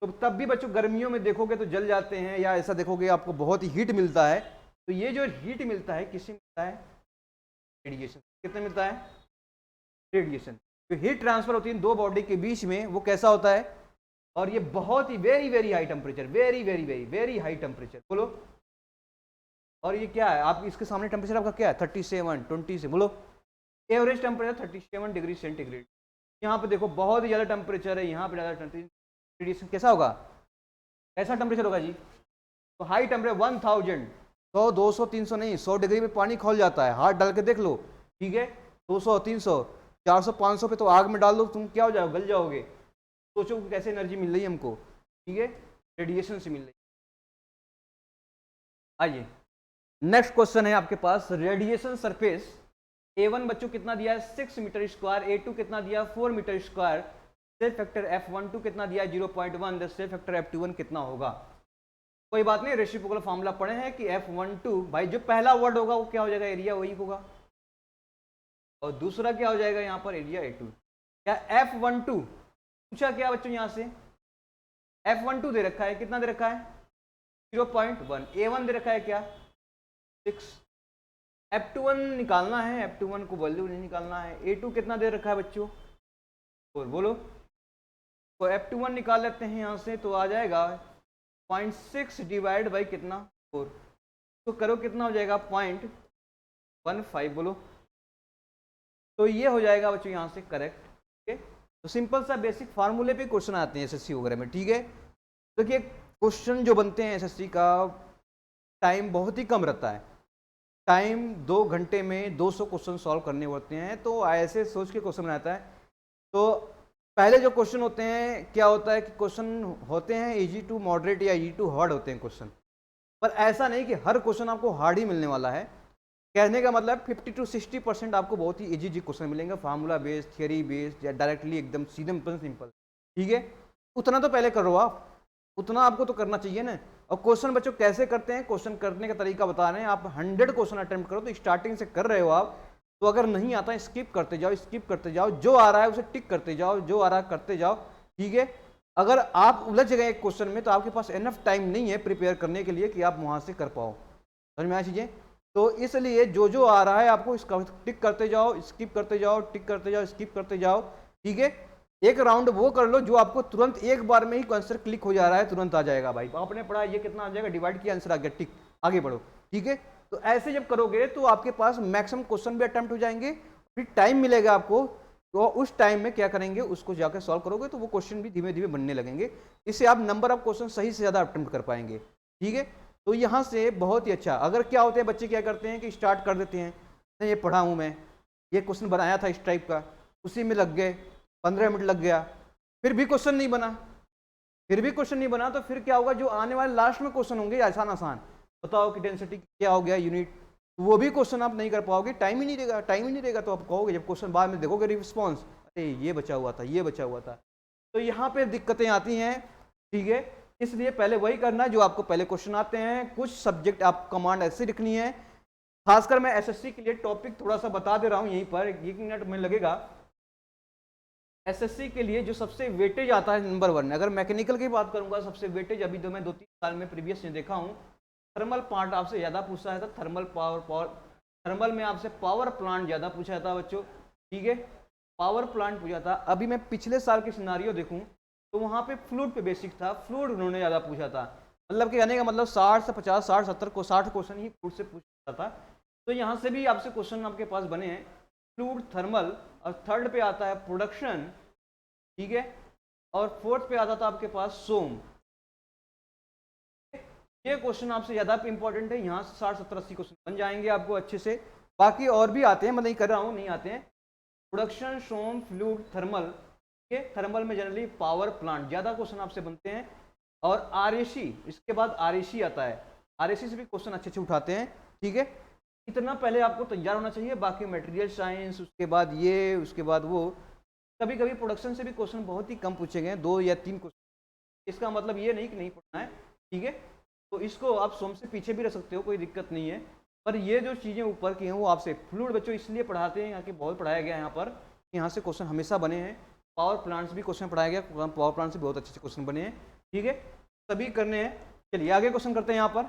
Speaker 1: तो तब भी बच्चों गर्मियों में देखोगे तो जल जाते हैं, या ऐसा देखोगे आपको बहुत ही हीट मिलता है, तो ये जो हीट मिलता है किससे मिलता है, रेडिएशन, कितने मिलता है रेडिएशन। तो हीट ट्रांसफर होती है दो बॉडी के बीच में, वो कैसा होता है, और ये बहुत ही very very high temperature, very very very very high temperature, बोलो, और ये क्या है आप इसके सामने टेम्परेचर आपका क्या है 37 20 से, बोलो एवरेज टेम्परेचर 37 डिग्री सेंटीग्रेड, यहाँ पे देखो बहुत ही ज़्यादा टेम्परेचर है, यहाँ पे ज़्यादा रेडिएशन कैसा होगा, कैसा टेम्परेचर होगा जी, तो हाई टेम्परेचर 1000 100 200 300 नहीं, 100 डिग्री में पानी खौल जाता है, हाथ डाल के देख लो, ठीक है, 200 300 400 500 पे तो आग में डाल दो, तुम क्या हो जाओगे, गल जाओगे, सोचो कैसे एनर्जी मिल रही है हमको, ठीक है, रेडिएशन से मिल रही है। आइए नेक्स्ट क्वेश्चन है आपके पास, रेडिएशन सरफेस A1 बच्चों कितना दिया है 6 मीटर स्क्वायर, A2 कितना दिया 4 metre square, safe factor F12 कितना दिया है 0.1, द सेफ फैक्टर F21 कितना होगा। कोई बात नहीं, रेसिप्रोकल फॉर्मूला पढ़े हैं कि F12 भाई जो पहला वर्ड होगा वो क्या हो जाएगा, एरिया वही होगा, और दूसरा क्या हो जाएगा यहाँ पर एरिया A2। क्या F12 पूछा क्या बच्चों, यहाँ से F12 दे रखा है, कितना दे रखा है 0.1, A1 दे रखा है क्या 6, F21 निकालना है, F21 को वैल्यू नहीं निकालना है, A2 कितना दे रखा है बच्चों, और बोलो, तो F21 निकाल लेते हैं यहाँ से, तो आ जाएगा 0.6 डिवाइड बाई कितना 4, तो करो कितना हो जाएगा 0.15, बोलो, तो ये हो जाएगा बच्चों यहाँ से करेक्ट। ठीक है, तो सिंपल सा बेसिक फार्मूले पे क्वेश्चन आते हैं एसएससी वगैरह में। ठीक है, देखिए क्वेश्चन जो बनते हैं एसएससी का टाइम बहुत ही कम रहता है, टाइम 2 घंटे में 200 क्वेश्चन सॉल्व करने होते हैं, तो ऐसे सोच के क्वेश्चन बनाता है। तो पहले जो क्वेश्चन होते हैं क्या होता है कि क्वेश्चन होते हैं इजी टू मॉडरेट या इजी टू हार्ड होते हैं क्वेश्चन, पर ऐसा नहीं कि हर क्वेश्चन आपको हार्ड ही मिलने वाला है। कहने का मतलब 50 to 60% आपको बहुत ही इजी क्वेश्चन मिलेंगे, फार्मूला बेस्ड, थियरी बेस्ड या डायरेक्टली एकदम सीधे सिंपल। ठीक है, उतना तो पहले करो आप, उतना आपको तो करना चाहिए ना। और क्वेश्चन बच्चों कैसे करते हैं, क्वेश्चन करने का तरीका बता रहे हैं, आप 100 क्वेश्चन अटेम्प्ट करो, तो स्टार्टिंग से कर रहे हो आप, तो अगर नहीं आता स्किप करते जाओ, स्किप करते जाओ, जो आ रहा है उसे टिक करते जाओ, जो आ रहा है करते जाओ। ठीक है, अगर आप उलझ गए एक क्वेश्चन में तो आपके पास इनफ टाइम नहीं है प्रिपेयर करने के लिए कि आप वहां से कर पाओ, समझ में आया चीजें। तो इसलिए जो जो आ रहा है आपको इसका टिक करते जाओ, स्किप करते जाओ, टिक करते जाओ, स्किप करते जाओ। ठीक है, एक राउंड वो कर लो जो आपको तुरंत एक बार में ही आंसर क्लिक हो जा रहा है, तुरंत आ जाएगा भाई, आपने पढ़ा ये कितना आ जाएगा, डिवाइड किया आंसर आ गया, टिक, आगे बढ़ो। ठीक है, तो ऐसे जब करोगे तो आपके पास मैक्सिमम क्वेश्चन भी अटेम्प्ट हो जाएंगे, फिर टाइम मिलेगा आपको, तो उस टाइम में क्या करेंगे उसको जाकर सॉल्व करोगे तो वो क्वेश्चन भी धीमे धीमे बनने लगेंगे, इससे आप नंबर ऑफ क्वेश्चन सही से ज्यादा अटेम्प्ट कर पाएंगे। ठीक है, तो यहाँ से बहुत ही अच्छा। अगर क्या होते हैं बच्चे क्या करते हैं कि स्टार्ट कर देते हैं, नहीं ये पढ़ा हूँ मैं, ये क्वेश्चन बनाया था इस टाइप का, उसी में लग गए, 15 मिनट लग गया, फिर भी क्वेश्चन नहीं बना, तो फिर क्या होगा, जो आने वाले लास्ट में क्वेश्चन होंगे आसान आसान, बताओ कि डेंसिटी क्या हो गया यूनिट, वो भी क्वेश्चन आप नहीं कर पाओगे, टाइम ही नहीं देगा, तो आप कहोगे जब क्वेश्चन बाद में देखोगे रिस्पॉन्स, अरे ये बचा हुआ था, तो यहाँ पे दिक्कतें आती हैं। ठीक है, इसलिए पहले वही करना जो आपको पहले क्वेश्चन आते हैं, कुछ सब्जेक्ट आप कमांड ऐसे लिखनी है, खासकर मैं एसएससी के लिए टॉपिक थोड़ा सा बता दे रहा हूँ यहीं पर, 1 मिनट में लगेगा। एसएससी के लिए जो सबसे वेटेज आता है नंबर 1, अगर मैकेनिकल की बात करूंगा सबसे वेटेज अभी तो मैं 2-3 साल में प्रीवियस में देखा हूँ, थर्मल पार्ट आपसे ज़्यादा पूछा जाता, थर्मल में आपसे पावर प्लांट ज़्यादा पूछा जाता बच्चों। ठीक है, पावर प्लांट पूछा था। अभी मैं पिछले साल के सिनारियो देखूं तो वहाँ पे फ्लूइड पे बेसिक था, फ्लूइड उन्होंने ज़्यादा पूछा था, मतलब कि कहने का मतलब 60 से 50, 60, 70 को 60 क्वेश्चन ही फ्लूइड से पूछा था। तो यहाँ से भी आपसे क्वेश्चन आपके पास बने हैं, फ्लूइड, थर्मल, और थर्ड पे आता है प्रोडक्शन। ठीक है, और फोर्थ पे आता था आपके पास सोम। ये क्वेश्चन आपसे ज़्यादा इंपॉर्टेंट है, यहाँ से 60, 70, 80 क्वेश्चन बन जाएंगे आपको अच्छे से। बाकी और भी आते हैं, मैं नहीं कर रहा हूँ, नहीं आते हैं, प्रोडक्शन, सोम, फ्लूइड, थर्मल। ठीक है, थर्मल में जनरली पावर प्लांट ज़्यादा क्वेश्चन आपसे बनते हैं, और आरएसी, इसके बाद आरएसी आता है, आरएसी से भी क्वेश्चन अच्छे उठाते हैं। ठीक है, इतना पहले आपको तैयार होना चाहिए, बाकी मटेरियल साइंस, उसके बाद ये, उसके बाद वो, कभी कभी प्रोडक्शन से भी क्वेश्चन बहुत ही कम पूछे गए, 2 या 3 क्वेश्चन, इसका मतलब ये नहीं कि नहीं पढ़ना है। ठीक है, तो इसको आप सोम से पीछे भी रख सकते हो, कोई दिक्कत नहीं है, पर ये जो चीज़ें ऊपर की हैं वो आपसे फ्लूइड बच्चों इसलिए पढ़ाते हैं, यहाँ के बहुत पढ़ाया गया है यहाँ पर, यहाँ से क्वेश्चन हमेशा बने हैं। पावर प्लांट्स भी क्वेश्चन पढ़ाया गया, पावर प्लांट से बहुत अच्छे क्वेश्चन बने हैं। ठीक है, सभी करने हैं। चलिए आगे क्वेश्चन करते हैं यहाँ पर,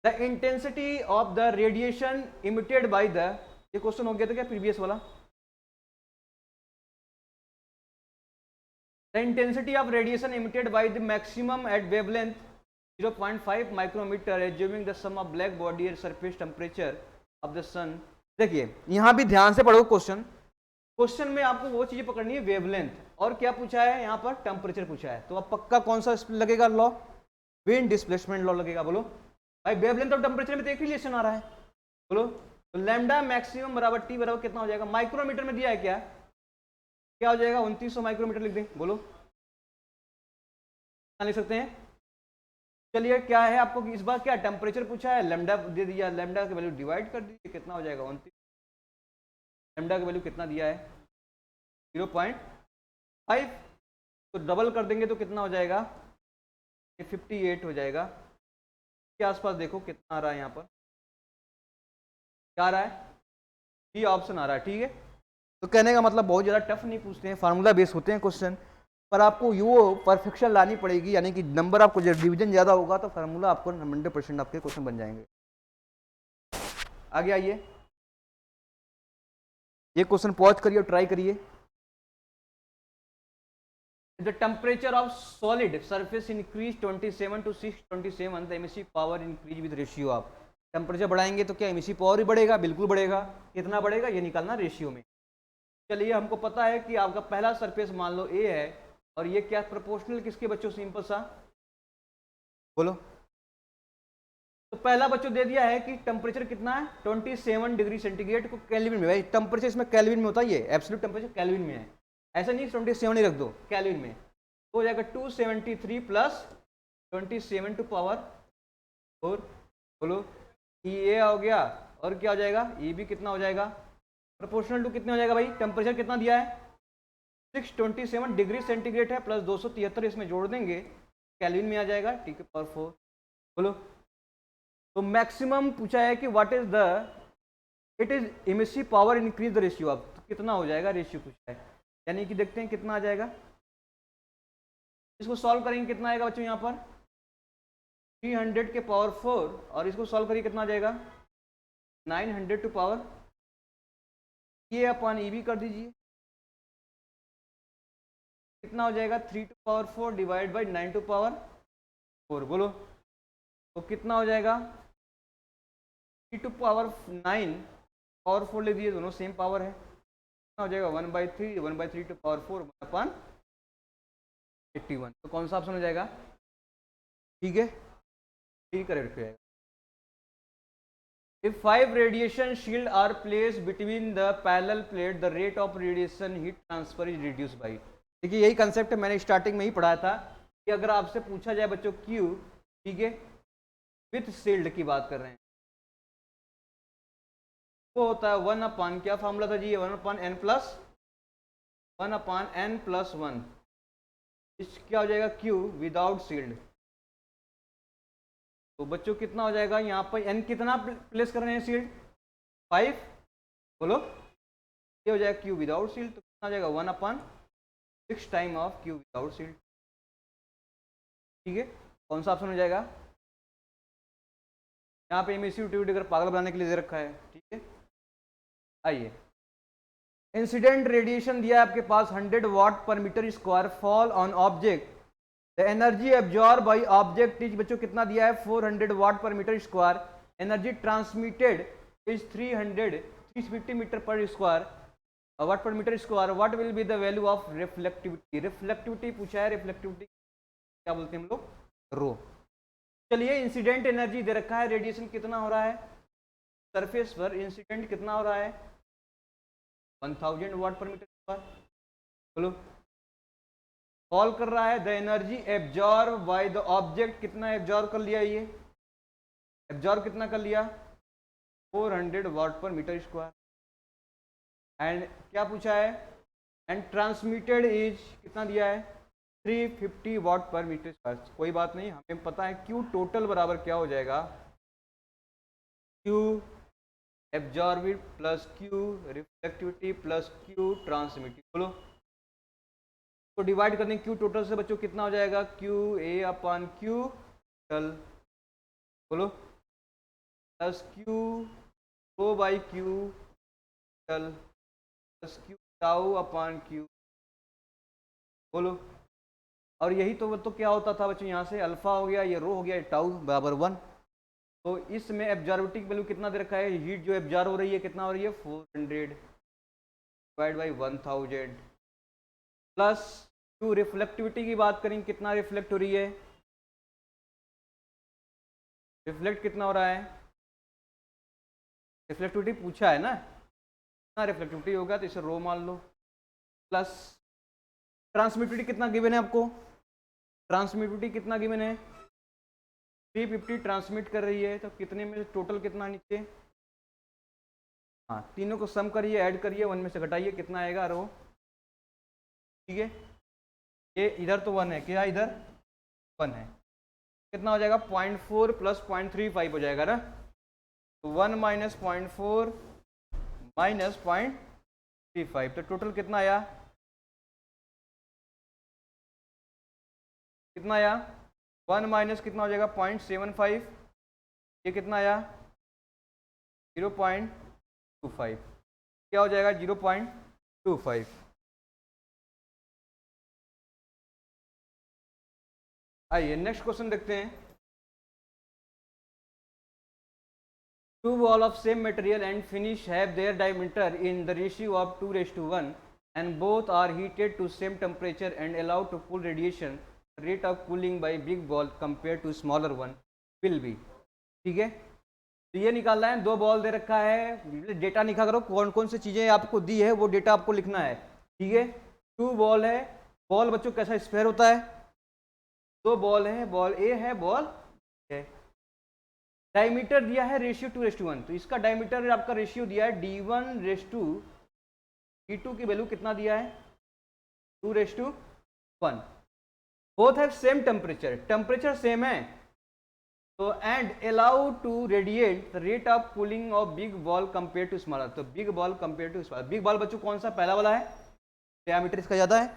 Speaker 1: the intensity of the radiation emitted by the, ये क्वेश्चन हो गया था क्या प्रीवियस वाला, the intensity of radiation emitted by the maximum at wavelength 0.5 micrometre assuming the sun of black body and surface temperature of the sun. देखिए यहां भी ध्यान से पढ़ो क्वेश्चन में आपको वो चीजें पकड़नी है, वेवलेंथ, और क्या पूछा है यहाँ पर, टेम्परेचर पूछा है, तो अब पक्का कौन सा लगेगा लॉ, विंड डिस्प्लेसमेंट लॉ लगेगा। बोलो भाई, वेवलेंथ और टेम्परेचर में तो एक रिलेशन आ रहा है, बोलो, तो लैम्डा मैक्सिमम बराबर टी बराबर कितना हो जाएगा, माइक्रोमीटर में दिया है क्या हो जाएगा, 2900 माइक्रोमीटर लिख दें, बोलो क्या लिख सकते हैं। चलिए क्या है आपको इस बार, क्या टेम्परेचर पूछा है, लैम्डा दे दिया, लैम्डा की वैल्यू डिवाइड कर दीजिए, कितना हो जाएगा 29, लैम्डा की वैल्यू कितना दिया है 0.5, 5 तो डबल कर देंगे तो कितना हो जाएगा, ये 58 हो जाएगा। के आसपास देखो कितना आ रहा है, यहाँ पर क्या आ रहा है, बी ऑप्शन आ रहा है। ठीक है, तो कहने का मतलब बहुत ज़्यादा टफ नहीं पूछते हैं, फार्मूला बेस होते हैं क्वेश्चन, पर आपको वो परफेक्शन लानी पड़ेगी, यानी कि नंबर आपको जब डिवीजन ज़्यादा होगा तो फार्मूला आपको 100% आपके क्वेश्चन बन जाएंगे। आगे आइए, ये क्वेश्चन पॉज करिए और ट्राई करिए। The temperature of solid surface increase 27 to 627, the emissive power increase with ratio of. Temperature बढ़ाएंगे तो क्या एमिसिव पावर ही बढ़ेगा, बिल्कुल बढ़ेगा। कितना बढ़ेगा ये निकालना रेशियो में। चलिए, हमको पता है कि आपका पहला सरफेस मान लो ए है, और ये क्या प्रोपोर्शनल किसके बच्चों, सिंपल सा बोलो। तो पहला बच्चों दे दिया है कि टेम्परेचर कितना है 27 डिग्री सेंटीग्रेड को केल्विन में, भाई टेम्परेचर इसमें केल्विन में होता है, ये एब्सोल्यूट टेम्परेचर केल्विन में है, ऐसा नहीं 27 ही रख दो, केल्विन में। तो हो जाएगा 273 प्लस 27 टू पावर 4, बोलो ये हो गया, और क्या हो जाएगा, ये भी कितना हो जाएगा, प्रोपोर्शनल टू कितने हो जाएगा भाई, टेम्परेचर कितना दिया है 627 डिग्री सेंटीग्रेड है, प्लस 273 इसमें जोड़ देंगे, केल्विन में आ जाएगा। ठीक है, पावर 4, बोलो। तो मैक्सिमम पूछा है कि what is the, it is emissive power increase the ratio of, तो कितना हो जाएगा रेशियो पूछा है, यानी कि देखते हैं कितना आ जाएगा। इसको सॉल्व करेंगे कितना आएगा बच्चों, यहाँ पर 300 के पावर 4, और इसको सॉल्व करिए कितना आ जाएगा 900 टू पावर, ये अपन ई भी कर दीजिए, कितना हो जाएगा 3 to power 4 divide by 9 to power 4, बोलो। तो कितना हो जाएगा 3 टू पावर 9 पावर 4 ले दिए, दोनों सेम पावर है, कितना हो जाएगा 1/3, 1/3 टू पावर 4 अपन 81। तो कौन सा ऑप्शन हो जाएगा, ठीक है, ठीक करेक्ट हो जाएगा। If 5 radiation shield are placed between the parallel plate, the rate of radiation heat transfer is reduced by। देखिए यही कंसेप्ट मैंने स्टार्टिंग में ही पढ़ाया था कि अगर आपसे पूछा जाए बच्चों Q, ठीक है, विथ शील्ड की बात कर रहे हैं, वो होता है 1/, क्या फॉर्मूला था जी, 1/n प्लस 1/n+1, इस क्या हो जाएगा Q विदाउट शील्ड। तो बच्चों कितना हो जाएगा, यहाँ पर n कितना प्लेस कर रहे हैं शील्ड 5, बोलो, ये हो जाएगा Q विदाउट शील्ड, तो कितना हो जाएगा 1/6 time of Q without shield. ठीक है, कौन सा ऑप्शन हो जाएगा, यहाँ पे एमिसिविटी अगर पागल बनाने के लिए दे रखा है। ठीक है, आइए, इंसिडेंट रेडिएशन दिया है आपके पास 100 watt per metre square fall on object, the energy absorb by object is, बच्चों कितना दिया है 400 watt per metre square, energy transmitted is 350 metre per square, watt per metre square, what will be the value of reflectivity, reflectivity पूछा है, reflectivity क्या बोलते हैं हम लोग, रो। चलिए, इंसिडेंट एनर्जी दे रखा है, रेडिएशन कितना हो रहा है सरफेस पर, इंसिडेंट कितना हो रहा है 1000 वाट पर मीटर स्क्वायर, बोलो। कॉल कर रहा है the energy absorb by the object, कितना एब्जॉर्ब कर लिया, ये एब्जॉर्ब कितना कर लिया 400 watt per metre square, and क्या पूछा है, एंड ट्रांसमिटेड इज कितना दिया है 350 वाट पर मीटर स्क्वायर। कोई बात नहीं, हमें पता है Q टोटल बराबर क्या हो जाएगा, Q absorbed plus Q reflectivity plus Q transmittive, बोलो। तो डिवाइड करने Q टोटल से बच्चों कितना हो जाएगा QA/Q टोटल, बोलो, plus Q rho by Q total plus Q tau, बोलो। और यही तो क्या होता था बच्चों, यहाँ से अल्फा हो गया, ये रो हो गया, ये टाउ बराबर 1। तो इसमें एब्जॉर्बिटिक वैल्यू कितना दे रखा है, हीट जो एब्जॉर्ब हो रही है कितना हो रही है 400 divide by 1000 plus Q reflectivity की बात करें कितना रिफ्लेक्ट हो रही है, रिफ्लेक्ट कितना हो रहा है, रिफ्लेक्टिविटी पूछा है ना, कितना रिफ्लेक्टिविटी होगा तो इसे रो मान लो, प्लस ट्रांसमिटिविटी कितना गिवन है आपको, ट्रांसमिटिविटी कितना गिवन है 350 ट्रांसमिट कर रही है, तो कितने में टोटल कितना नीचे, हाँ तीनों को सम करिए, ऐड करिए, 1 में से घटाइए, कितना आएगा रो। ठीक है, ये इधर तो 1 है, क्या इधर 1 है, कितना हो जाएगा 0.4 प्लस 0.35 हो जाएगा ना, तो 1 माइनस 0.4 माइनस 0.35, तो टोटल कितना आया, कितना आया 1 माइनस कितना हो जाएगा 0.75, ये कितना आया 0.25, क्या हो जाएगा 0.25। आइए नेक्स्ट क्वेश्चन देखते हैं। Two balls of same material and finish have their diameter in the ratio of 2:1 and both are heated to same temperature and allowed to cool radiation. Rate of cooling by big ball compared to smaller one will be, ठीक है, तो ये निकालना है, दो ball दे रखा है, data लिखा करो कौन कौन सी चीजें आपको दी है वो डेटा आपको लिखना है, ठीक है। टू बॉल है, बॉल बच्चों कैसा स्फेयर होता है, दो बॉल है, बॉल ए है, बॉल है, डायमीटर दिया है रेशियो 2:1, तो इसका डायमीटर आपका रेशियो दिया है D1:, D2 की वैल्यू कितना दिया है 2:1, both have same temperature, temperature same है, तो and allow to radiate the rate of cooling of big ball compare to smaller, तो big ball compare to smaller, big ball बच्चों कौन सा पहला वाला है, डायमीटर इसका ज्यादा है।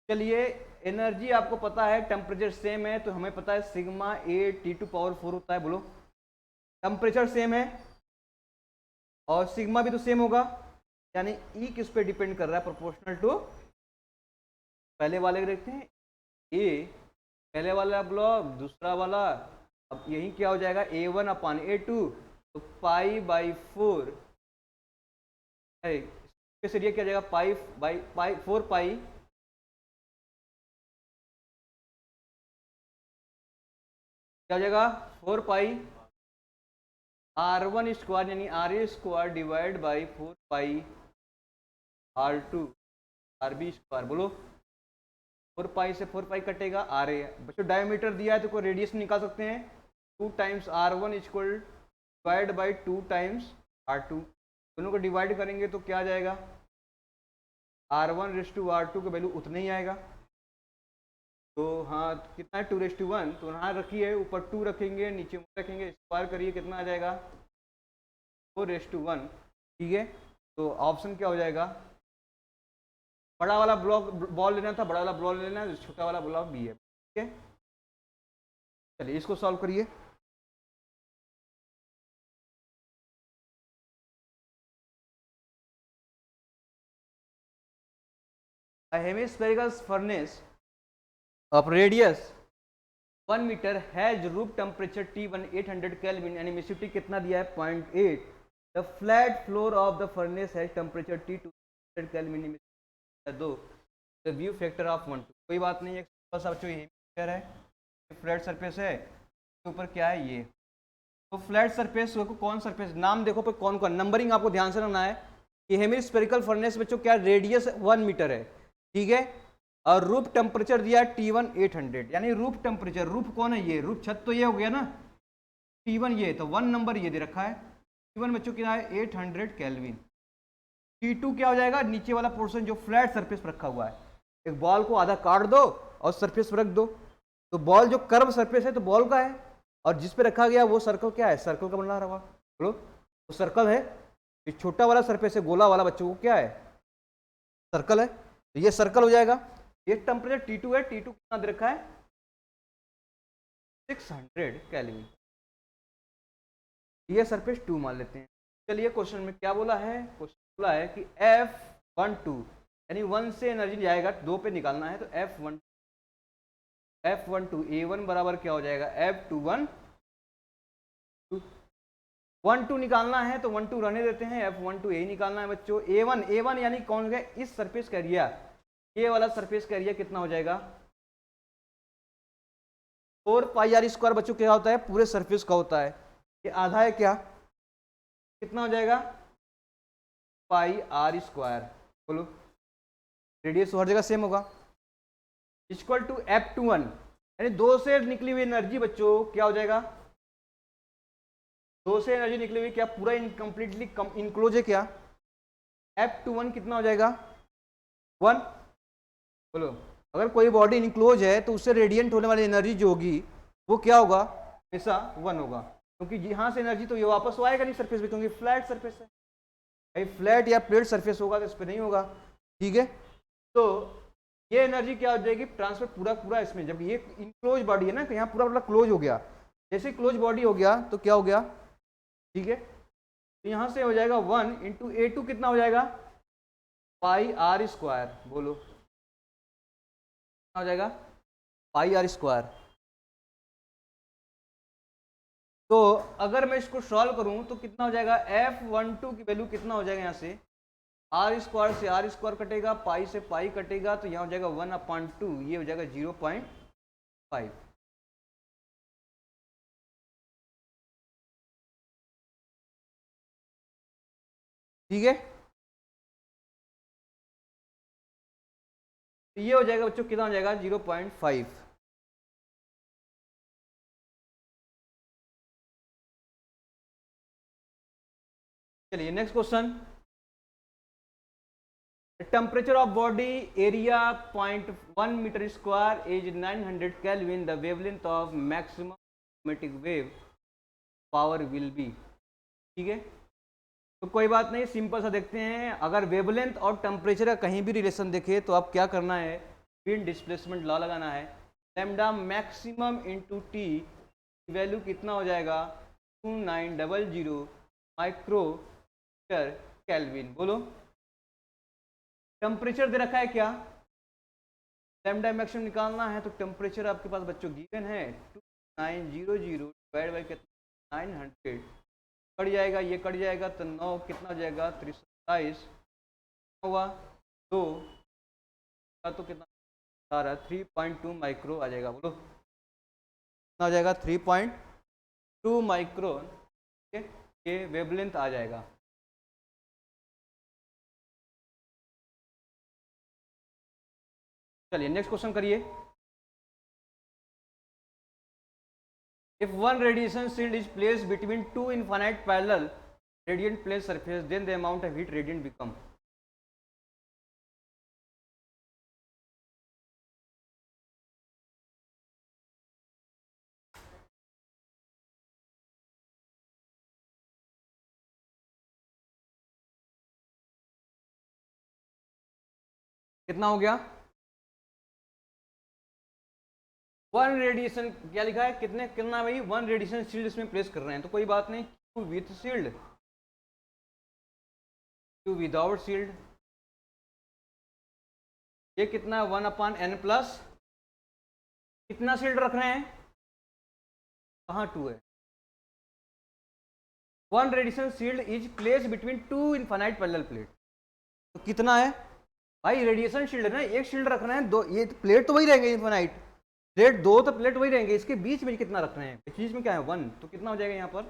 Speaker 1: चलिए एनर्जी आपको पता है, टेम्परेचर सेम है, तो हमें पता है सिग्मा A T⁴ होता है, बोलो टेम्परेचर सेम है और सिग्मा भी तो सेम होगा, यानी E किस पे डिपेंड कर रहा है, प्रोपोर्शनल टू पहले वाले देखते हैं, ए पहले वाला ब्लॉक, दूसरा वाला, अब यही क्या हो जाएगा A1/A2, तो π/4 कैसे क्या जाएगा π/4 क्या हो जाएगा 4 R1² यानी RA² divide by 4 R2 RB², बोलो 4 से 4 कटेगा, RA बच्चों डायमीटर दिया है तो कोई रेडियस निकाल सकते हैं, 2 times R1 divide by 2 times R2, दोनों को डिवाइड करेंगे तो क्या आ जाएगा R1:R2 का वैल्यू उतना ही आएगा, तो हाँ कितना है 2:1, तो यहाँ रखिए, ऊपर 2 रखेंगे, नीचे रखेंगे, स्क्वायर करिए, कितना आ जाएगा 4:1, ठीक है। तो ऑप्शन क्या हो जाएगा, बड़ा वाला ब्लॉक बॉल लेना था, बड़ा वाला बॉल लेना है, छोटा वाला ब्लॉक भी है, ठीक है। चलिए इसको सॉल्व करिए। A hemispherical furnace of radius 1 metre has room temperature T1 800 kelvin, यानी एमिसिविटी कितना दिया है 0.8, the flat floor of the furnace has temperature T2 800 kelvin, दो द व्यू फैक्टर ऑफ 1 कोई बात नहीं है, बस बच्चों यही है, फ्लैट सरफेस है, इसके ऊपर क्या है ये, तो फ्लैट सरफेस को कौन सरफेस, नाम देखो पर कौन कौन, नंबरिंग आपको ध्यान से रखना है कि हेमिस्फेरिकल फर्नेस बच्चों क्या रेडियस 1 मीटर है, ठीक है, और रूफ टेम्परेचर दिया है T1 800, यानी रूफ टेम्परेचर, रूफ कौन है ये, रूफ छत तो ये हो गया ना, T1 ये, तो 1 नंबर ये दे रखा है, T1 बच्चों क्या है 800 केल्विन, T2 क्या हो जाएगा नीचे वाला पोर्शन जो फ्लैट सरफेस पर रखा हुआ है, एक बॉल को आधा काट दो और सरफेस पर रख दो, तो बॉल जो कर्व सरफेस है तो बॉल का है, और जिस पे रखा गया वो सर्कल क्या है, सर्कल का बना रहा, बोलो वो सर्कल है, ये छोटा वाला सरफेस है गोला वाला बच्चों को क्या है सर्कल है, तो ये सर्कल हो जाएगा। ये टेम्परेचर T2 है, T2 कितना दे रखा है 600 केल्विन, ये सरफेस 2 मान लेते हैं। चलिए क्वेश्चन में क्या बोला है, क्वेश्चन बोला है कि F12 यानी 1 से एनर्जी जाएगा 2 पे निकालना है, तो F12 A1 बराबर क्या हो जाएगा F21 1 2 निकालना है, तो 1 2 रहने देते हैं, F12 यही निकालना है बच्चों, A1 यानी कौन है इस सरफेस का एरिया, ये वाला सरफेस का एरिया कितना हो जाएगा 4πr² बच्चों क्या होता है पूरे सरफेस का होता है, ये आधा है क्या, कितना हो जाएगा πr², बोलो रेडियस हर जगह सेम होगा, इक्वल टू F21 यानी 2 से निकली हुई एनर्जी बच्चों क्या हो जाएगा, 2 से एनर्जी निकली हुई क्या पूरा इनकम्प्लीटली इनक्लोज है क्या, F21 कितना हो जाएगा 1, बोलो अगर कोई बॉडी इनक्लोज है तो उससे रेडिएंट होने वाली एनर्जी जो होगी वो क्या होगा, हमेशा 1 होगा, क्योंकि यहाँ से एनर्जी तो ये वापस तो आएगा नहीं सरफेस पे, क्योंकि फ्लैट सरफेस है भाई। फ्लैट या प्लेट सरफेस होगा तो इस पर नहीं होगा, ठीक है। तो ये एनर्जी क्या हो जाएगी, ट्रांसफर पूरा पूरा इसमें, जब ये इनक्लोज बॉडी है ना, तो यहाँ पूरा पूरा क्लोज हो गया, जैसे क्लोज बॉडी हो गया तो क्या हो गया, ठीक है। तो यहाँ से हो जाएगा 1 इंटू A2 कितना हो जाएगा, पाई आर स्क्वायर, बोलो कितना हो जाएगा, पाई आर स्क्वायर। तो अगर मैं इसको सॉल्व करूं तो कितना हो जाएगा, F12 की वैल्यू कितना हो जाएगा, यहाँ से आर स्क्वायर से आर स्क्वायर कटेगा, पाई से पाई कटेगा, तो यहाँ हो जाएगा 1/2, ये हो जाएगा 0.5। ठीक है, तो ये हो जाएगा बच्चों, कितना हो जाएगा 0.5। चलिए next question, temperature of body area 0.1 metre square is 900 kelvin, the wavelength of maximum magnetic wave power will be. ठीक है, तो कोई बात नहीं, सिंपल सा देखते हैं। अगर वेवलेंथ और टेम्परेचर का कहीं भी रिलेशन देखे तो आप क्या करना है, फील्ड डिस्प्लेसमेंट लॉ लगाना है। Lambda maximum into T value कितना हो जाएगा, 2900 माइक्रोमीटर केल्विन। बोलो टेम्परेचर दे रखा है क्या, लैम्डा मैक्सिमम निकालना है, तो टेम्परेचर आपके पास बच्चों गिवन है 2900 डिवाइड बाई कितना 900, कट जाएगा, ये कट जाएगा, तो 9 कितना हो जाएगा 327 हुआ, 2 का तो कितना आ रहा है 3.2 माइक्रो आ जाएगा। बोलो कितना आ जाएगा 3.2 माइक्रो, ठीक है, ये वेवलेंथ आ जाएगा। चलिए नेक्स्ट क्वेश्चन करिए। If one radiation shield is placed between two infinite parallel radiant plane surface, then the amount of heat radiant become। कितना हो गया, वन रेडिएशन क्या लिखा है, कितने कितना भाई, वन रेडिएशन शील्ड इसमें प्लेस कर रहे हैं, तो कोई बात नहीं, Q with shield, Q without shield, ये कितना 1/n+, कितना शील्ड रख रहे हैं, कहाँ 2 है, one radiation shield is place between two infinite parallel plate, तो कितना है भाई, रेडिएशन शील्ड है ना, एक शील्ड रख रहे हैं, दो ये प्लेट तो वही रहेंगे इनफाइनाइट, प्लेट दो तो प्लेट वही रहेंगे, इसके बीच में कितना रख रहे हैं, इस बीच में क्या है 1, तो कितना हो जाएगा यहाँ पर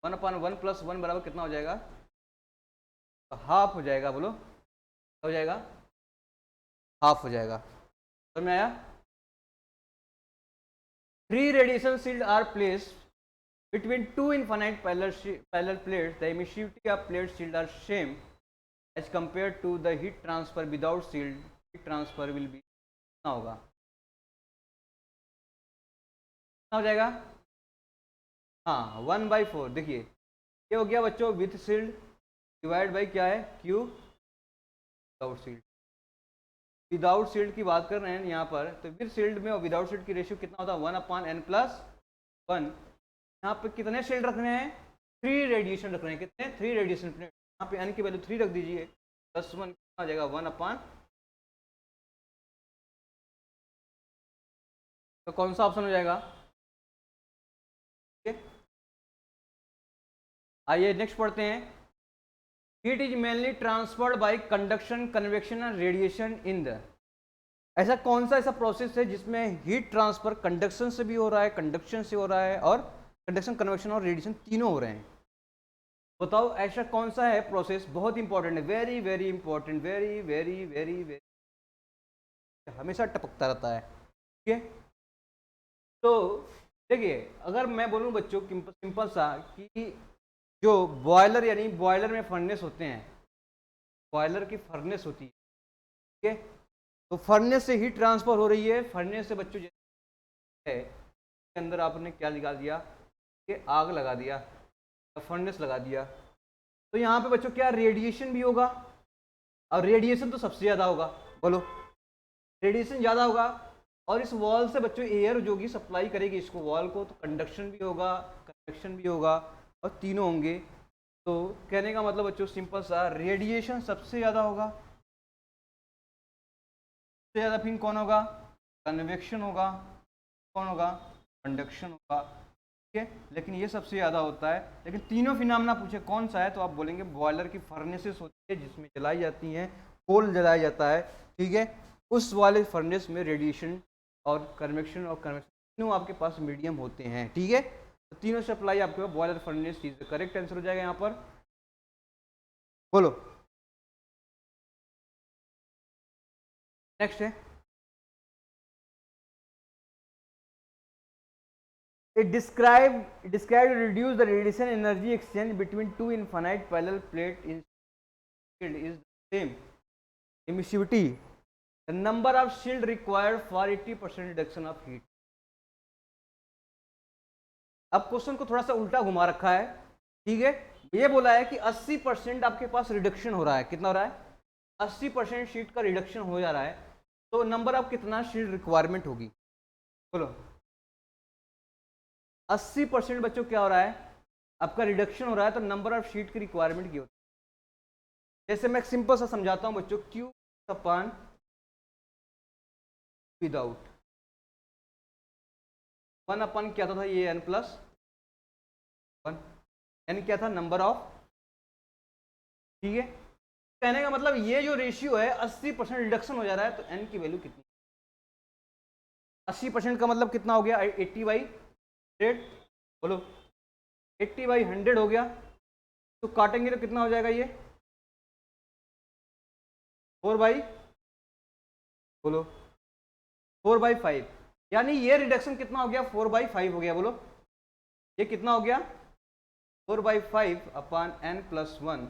Speaker 1: 1/1 + 1 बराबर कितना हो जाएगा, तो हाफ हो जाएगा। बोलो हो जाएगा, हाफ हो जाएगा, समझ में आया। 3 radiation shield are placed between two infinite parallel plates, the emissivity of plate shield are same as compared to the heat transfer without shield, heat transfer will be कितना होगा, कितना हो जाएगा, हाँ 1/4। देखिए ये हो गया बच्चों विथ शील्ड डिवाइड बाई क्या है Q without shield. Without shield की बात कर रहे हैं यहाँ पर, तो विद शील्ड में और विदाउट शील्ड की रेशियो कितना होता है 1/n+1। यहाँ पे कितने शील्ड रखने हैं, 3 रेडिएशन रख रहे हैं, कितने 3 रेडिएशन, यहाँ पे n की वैल्यू 3 रख दीजिए, +1 कितना आ जाएगा 1/, तो कौन सा ऑप्शन हो जाएगा, ठीक है। आइए नेक्स्ट पढ़ते हैं। Heat is mainly transferred by conduction, convection and radiation in the, ऐसा कौन सा ऐसा प्रोसेस है जिसमें हीट ट्रांसफर कंडक्शन से भी हो रहा है, कंडक्शन से हो रहा है, और कंडक्शन, कन्वेक्शन और रेडिएशन तीनों हो रहे हैं। बताओ ऐसा कौन सा है प्रोसेस, बहुत इंपॉर्टेंट है, very very important, very very very very, हमेशा टपकता रहता है, ठीक है। तो देखिए अगर मैं बोलूँ बच्चों सिंपल सा कि जो बॉयलर यानी बॉयलर में फर्नेस होते हैं, बॉयलर की फर्नेस होती है, ठीक है, तो फर्नेस से हीट ट्रांसफर हो रही है, फर्नेस से बच्चों है के अंदर आपने क्या लगा दिया कि आग लगा दिया, फर्नेस लगा दिया, तो यहाँ पे बच्चों क्या रेडिएशन भी होगा, और रेडिएशन तो सबसे ज़्यादा होगा, बोलो रेडिएशन ज़्यादा होगा। और इस वॉल से बच्चों एयर जो होगी सप्लाई करेगी इसको वॉल को, तो कंडक्शन भी होगा, कन्वेक्शन भी होगा, और तीनों होंगे। तो कहने का मतलब बच्चों सिंपल सा, रेडिएशन सबसे ज़्यादा होगा, सबसे ज़्यादा फिर कौन होगा, कन्वेक्शन होगा, कौन होगा, कंडक्शन होगा, ठीक है। लेकिन ये सबसे ज़्यादा होता है। लेकिन तीनों फिनोमेना पूछे कौन सा है, तो आप बोलेंगे बॉयलर की फर्नेसेस होती है जिसमें जलाई जाती हैं, कोल जलाया जाता है, ठीक है। उस वाले फर्नेस में रेडिएशन और कन्वेक्शन तीनों आपके पास मीडियम होते हैं, ठीक है। तो तीनों सप्लाई आपके बॉयलर फर्नेस चीज करेक्ट आंसर हो जाएगा यहाँ पर, बोलो। नेक्स्ट है, it describe reduce the radiation energy exchange between two infinite parallel plate is the same emissivity, the number of shield required for 80% reduction of heat। अब question को थोड़ा सा उल्टा घुमा रखा है, ठीक है। ये बोला है कि 80% आपके पास रिडक्शन हो रहा है, कितना हो रहा है, 80% शीट का रिडक्शन हो जा रहा है, तो नंबर ऑफ कितना शीट रिक्वायरमेंट होगी, बोलो। 80% बच्चों क्या हो रहा है, आपका रिडक्शन हो रहा है, तो नंबर ऑफ शीट की रिक्वायरमेंट की होती है। जैसे मैं सिंपल सा समझाता हूं बच्चों, क्यू अपन विदाउट 1 अपन क्या था ये n प्लस 1, n क्या था, नंबर ऑफ, ठीक है। कहने का मतलब ये जो रेशियो है 80% रिडक्शन हो जा रहा है, तो n की वैल्यू कितनी, 80% का मतलब कितना हो गया, 80/100, बोलो 80/100 हो गया, तो काटेंगे तो कितना हो जाएगा ये 4/, बोलो 4/5, यानी ये रिडक्शन कितना हो गया 4/5 हो गया, बोलो ये कितना हो गया 4/5 अपान n+1,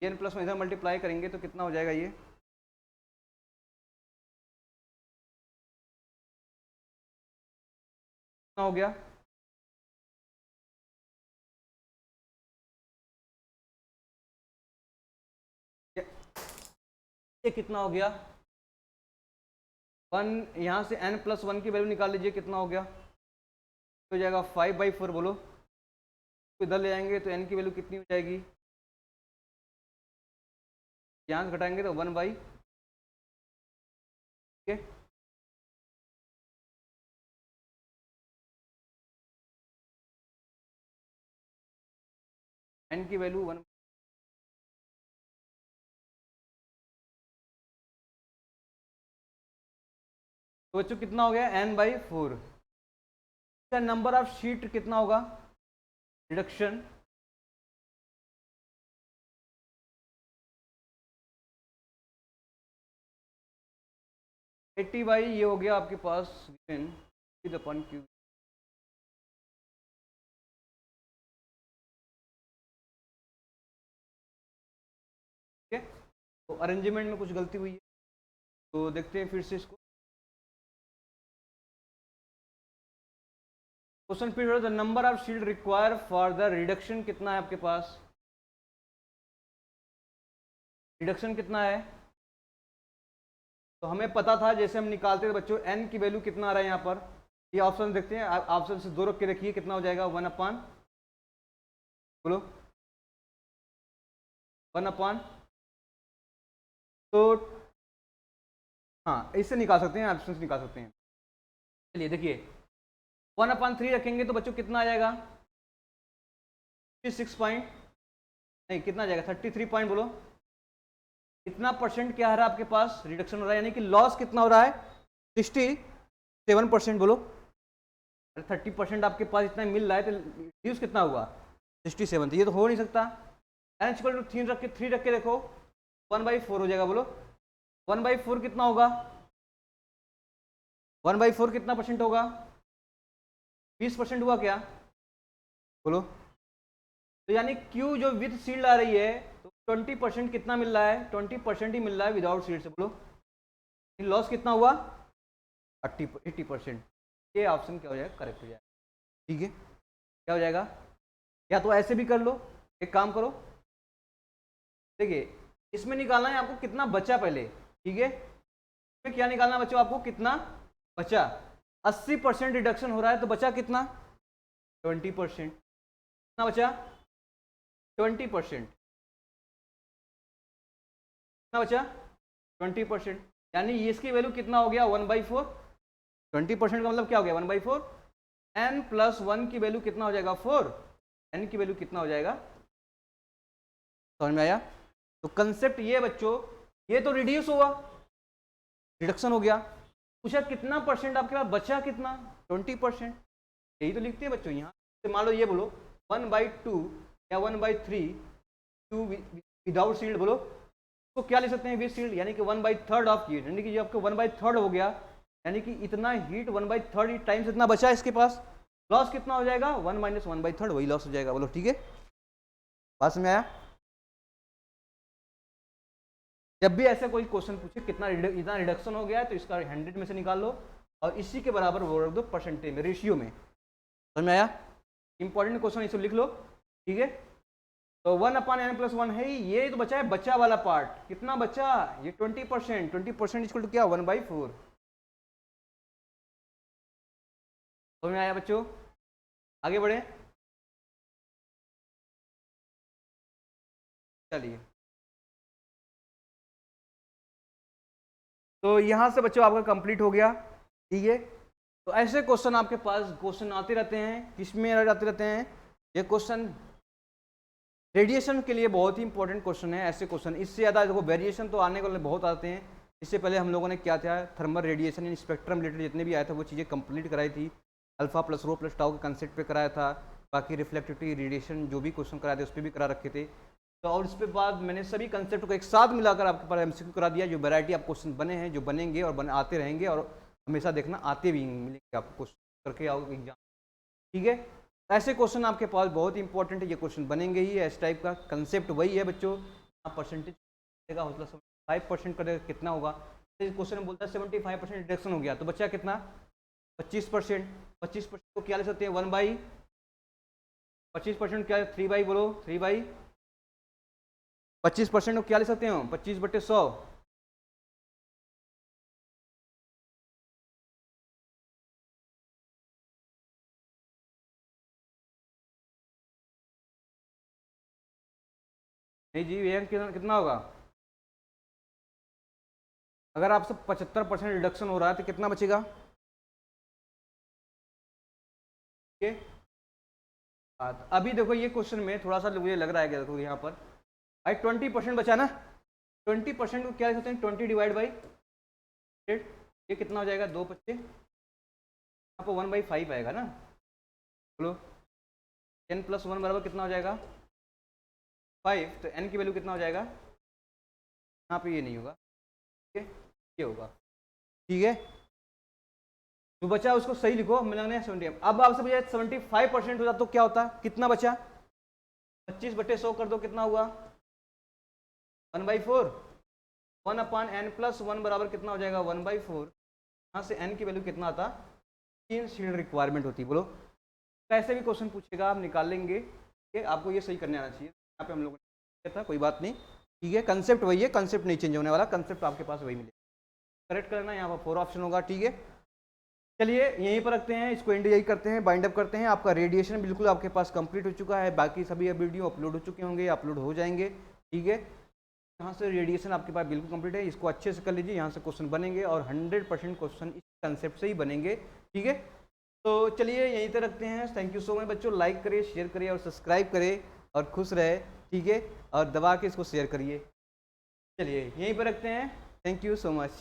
Speaker 1: n+1 इधर मल्टीप्लाई करेंगे तो कितना हो जाएगा, ये कितना हो गया, ये कितना हो गया 1, यहाँ से n+1 की वैल्यू निकाल लीजिए, कितना हो गया, हो जाएगा 5/4, बोलो तो इधर ले जाएंगे तो n की वैल्यू कितनी हो जाएगी, यहाँ से घटाएंगे तो 1/, ठीक है। n की वैल्यू 1, तो बच्चों कितना हो गया n/4, इसका नंबर ऑफ शीट कितना होगा, रिडक्शन, एट्टी बाई ये हो गया आपके पास अपन क्यू, ठीक है। तो अरेंजमेंट में कुछ गलती हुई है, तो देखते हैं फिर से इसको। क्वेश्चन फिर the number of shield require for the reduction कितना है आपके पास, रिडक्शन कितना है, तो हमें पता था जैसे हम निकालते थे बच्चों n की वैल्यू कितना आ रहा है यहाँ पर, ये ऑप्शन देखते हैं, ऑप्शन से 2 रख के रखिए, कितना हो जाएगा 1/, बोलो 1/, तो हाँ इससे निकाल सकते हैं, ऑप्शन से निकाल सकते हैं। चलिए देखिए 1/3 रखेंगे तो बच्चों कितना आ जाएगा 36 पॉइंट, नहीं कितना आ जाएगा 33 पॉइंट, बोलो इतना परसेंट क्या आ रहा है आपके पास रिडक्शन हो रहा है, यानी कि लॉस कितना हो रहा है 67%, बोलो 30% आपके पास इतना मिल रहा है, तो रिड्यूस कितना हुआ 67, तो ये तो हो नहीं सकता। n = 3 रख के देखो 1/4 हो जाएगा, बोलो 1/4 कितना होगा, 1/4 कितना परसेंट होगा, 20% हुआ क्या, बोलो। तो यानी Q जो विद शील्ड आ रही है, तो 20% कितना मिल रहा है, 20% ही मिल रहा है विदाउट शील्ड से, बोलो लॉस कितना हुआ 80%। ये ऑप्शन क्या हो जाएगा, करेक्ट हो जाएगा। ठीक है, क्या हो जाएगा, या तो ऐसे भी कर लो, एक काम करो, देखिए इसमें निकालना है आपको कितना बचा पहले। ठीक है, इसमें क्या निकालना बच्चों, आपको कितना बचा। 80% रिडक्शन हो रहा है तो बचा कितना 20%। कितना बचा 20%। कितना बचा 20%, यानी इसकी वैल्यू कितना हो गया 1/4। 20% का मतलब क्या हो गया 1/4। n + 1 की वैल्यू कितना हो जाएगा 4। n की वैल्यू कितना हो जाएगा, समझ में आया। तो कंसेप्ट ये बच्चों, ये तो रिड्यूस हुआ, रिडक्शन हो गया। पूछा कितना परसेंट आपके पास बचा, कितना 20%। यही तो लिखते हैं बच्चों यहाँ से। मान लो ये बोलो 1/2 या 1/3 टू विदाउट शील्ड, बोलो तो क्या लिख सकते हैं विद शील्ड, यानी कि 1/3 ऑफ हीट, यानी कि जो आपको 1/3 हो गया, यानी कि इतना हीट 1/3 टाइम्स इतना बचा इसके पास। लॉस कितना हो जाएगा 1 - 1/3, वही लॉस हो जाएगा। बोलो ठीक है, बात समझ आया। जब भी ऐसा कोई क्वेश्चन पूछे कितना इतना रिडक्शन हो गया है तो इसका 100 में से निकाल लो और इसी के बराबर वो रख दो परसेंटेज में, रेशियो में। समझ में आया, इंपॉर्टेंट क्वेश्चन इसको लिख लो। ठीक है, तो 1/n + 1 है, ये तो बचा है बचा वाला पार्ट, कितना बचा ये 20%। 20% इक्वल टू क्या 1/4। समझ में आया बच्चों, आगे बढ़े। चलिए, तो यहां से बच्चों आपका कंप्लीट हो गया। ठीक है, तो ऐसे क्वेश्चन आपके पास क्वेश्चन आते रहते हैं, किसमें आते रहते हैं ये क्वेश्चन, रेडिएशन के लिए बहुत ही इंपॉर्टेंट क्वेश्चन है ऐसे क्वेश्चन। इससे ज़्यादा देखो वेरिएशन तो आने वाले बहुत आते हैं। इससे पहले हम लोगों ने क्या था, thermal radiation in spectrum related जितने भी आए थे वो चीज़ें कंप्लीट कराई थी। Alpha plus rho plus tau के कंसेप्ट पे कराया था, बाकी रिफ्लेक्टिविटी रेडिएशन जो भी क्वेश्चन कराए थे उस पर भी करा रखे थे। तो और उसके बाद मैंने सभी कंसेप्ट को एक साथ मिलाकर आपके पास एमसीक्यू करा दिया, जो वैरायटी आप क्वेश्चन बने हैं, जो बनेंगे और आते रहेंगे, और हमेशा देखना आते भी मिलेंगे आपको क्वेश्चन करके आओ एग्जाम। ठीक है, ऐसे क्वेश्चन आपके पास बहुत इंपॉर्टेंट है, ये क्वेश्चन बनेंगे ही। इस टाइप का कंसेप्ट वही है बच्चों। आप परसेंटेज देगा मतलब 5% कर देगा कितना होगा। इस क्वेश्चन में बोलता है 75% रिडक्शन हो गया तो बच्चा कितना 25%। 25% को क्या ले सकते हैं 1/25% क्या 3/, बोलो 3/, 25% को क्या ले सकते हो 25/100। नहीं जी, ये कितना होगा, अगर आपसे 75% रिडक्शन हो रहा है तो कितना बचेगा। ठीक है, अभी देखो ये क्वेश्चन में थोड़ा सा मुझे लग रहा है, देखो यहाँ पर भाई 20% बचा ना, 20% को क्या लिख सकते हैं 20 डिवाइड बाई 100, ये कितना हो जाएगा 2 बच्चे, यहाँ पर 1/5 आएगा ना। बोलो 10 + 1 बराबर कितना हो जाएगा 5, तो n की वैल्यू कितना हो जाएगा, यहाँ पे ये नहीं होगा, ठीक है ये होगा। ठीक है, जो बचा उसको सही लिखो, मिलाने 70। अब आपसे बचा 75% हो जाता तो क्या होता, कितना बचा 25/100 कर दो, कितना हुआ 1/4। 1/n + 1 बराबर कितना हो जाएगा 1/4। यहाँ से n की वैल्यू कितना आता, 3 शील्ड रिक्वायरमेंट होती है। बोलो कैसे भी क्वेश्चन पूछेगा आप निकाल लेंगे, ठीक है, आपको ये सही करने आना चाहिए। यहाँ पे हम लोगों ने किया था, कोई बात नहीं। ठीक है, कंसेप्ट वही है, कंसेप्ट नहीं चेंज होने वाला, कंसेप्ट आपके पास वही मिलेगा। करेक्ट करना, यहाँ पर 4 ऑप्शन होगा। ठीक है, चलिए यहीं पर रखते हैं इसको, एंड यही करते हैं, बाइंड अप करते हैं। आपका रेडिएशन बिल्कुल आपके पास कंप्लीट हो चुका है, बाकी सभी वीडियो अपलोड हो चुके होंगे, अपलोड हो जाएंगे। ठीक है, यहाँ से रेडिएशन आपके पास बिल्कुल कंप्लीट है, इसको अच्छे से कर लीजिए। यहाँ से क्वेश्चन बनेंगे और 100% क्वेश्चन इस कंसेप्ट से ही बनेंगे। ठीक है, तो चलिए यहीं तक रखते हैं। थैंक यू सो मच बच्चों, लाइक करिए, शेयर करिए और सब्सक्राइब करें और खुश रहे। ठीक है, और दबा के इसको शेयर करिए। चलिए यहीं पर रखते हैं, थैंक यू सो मच।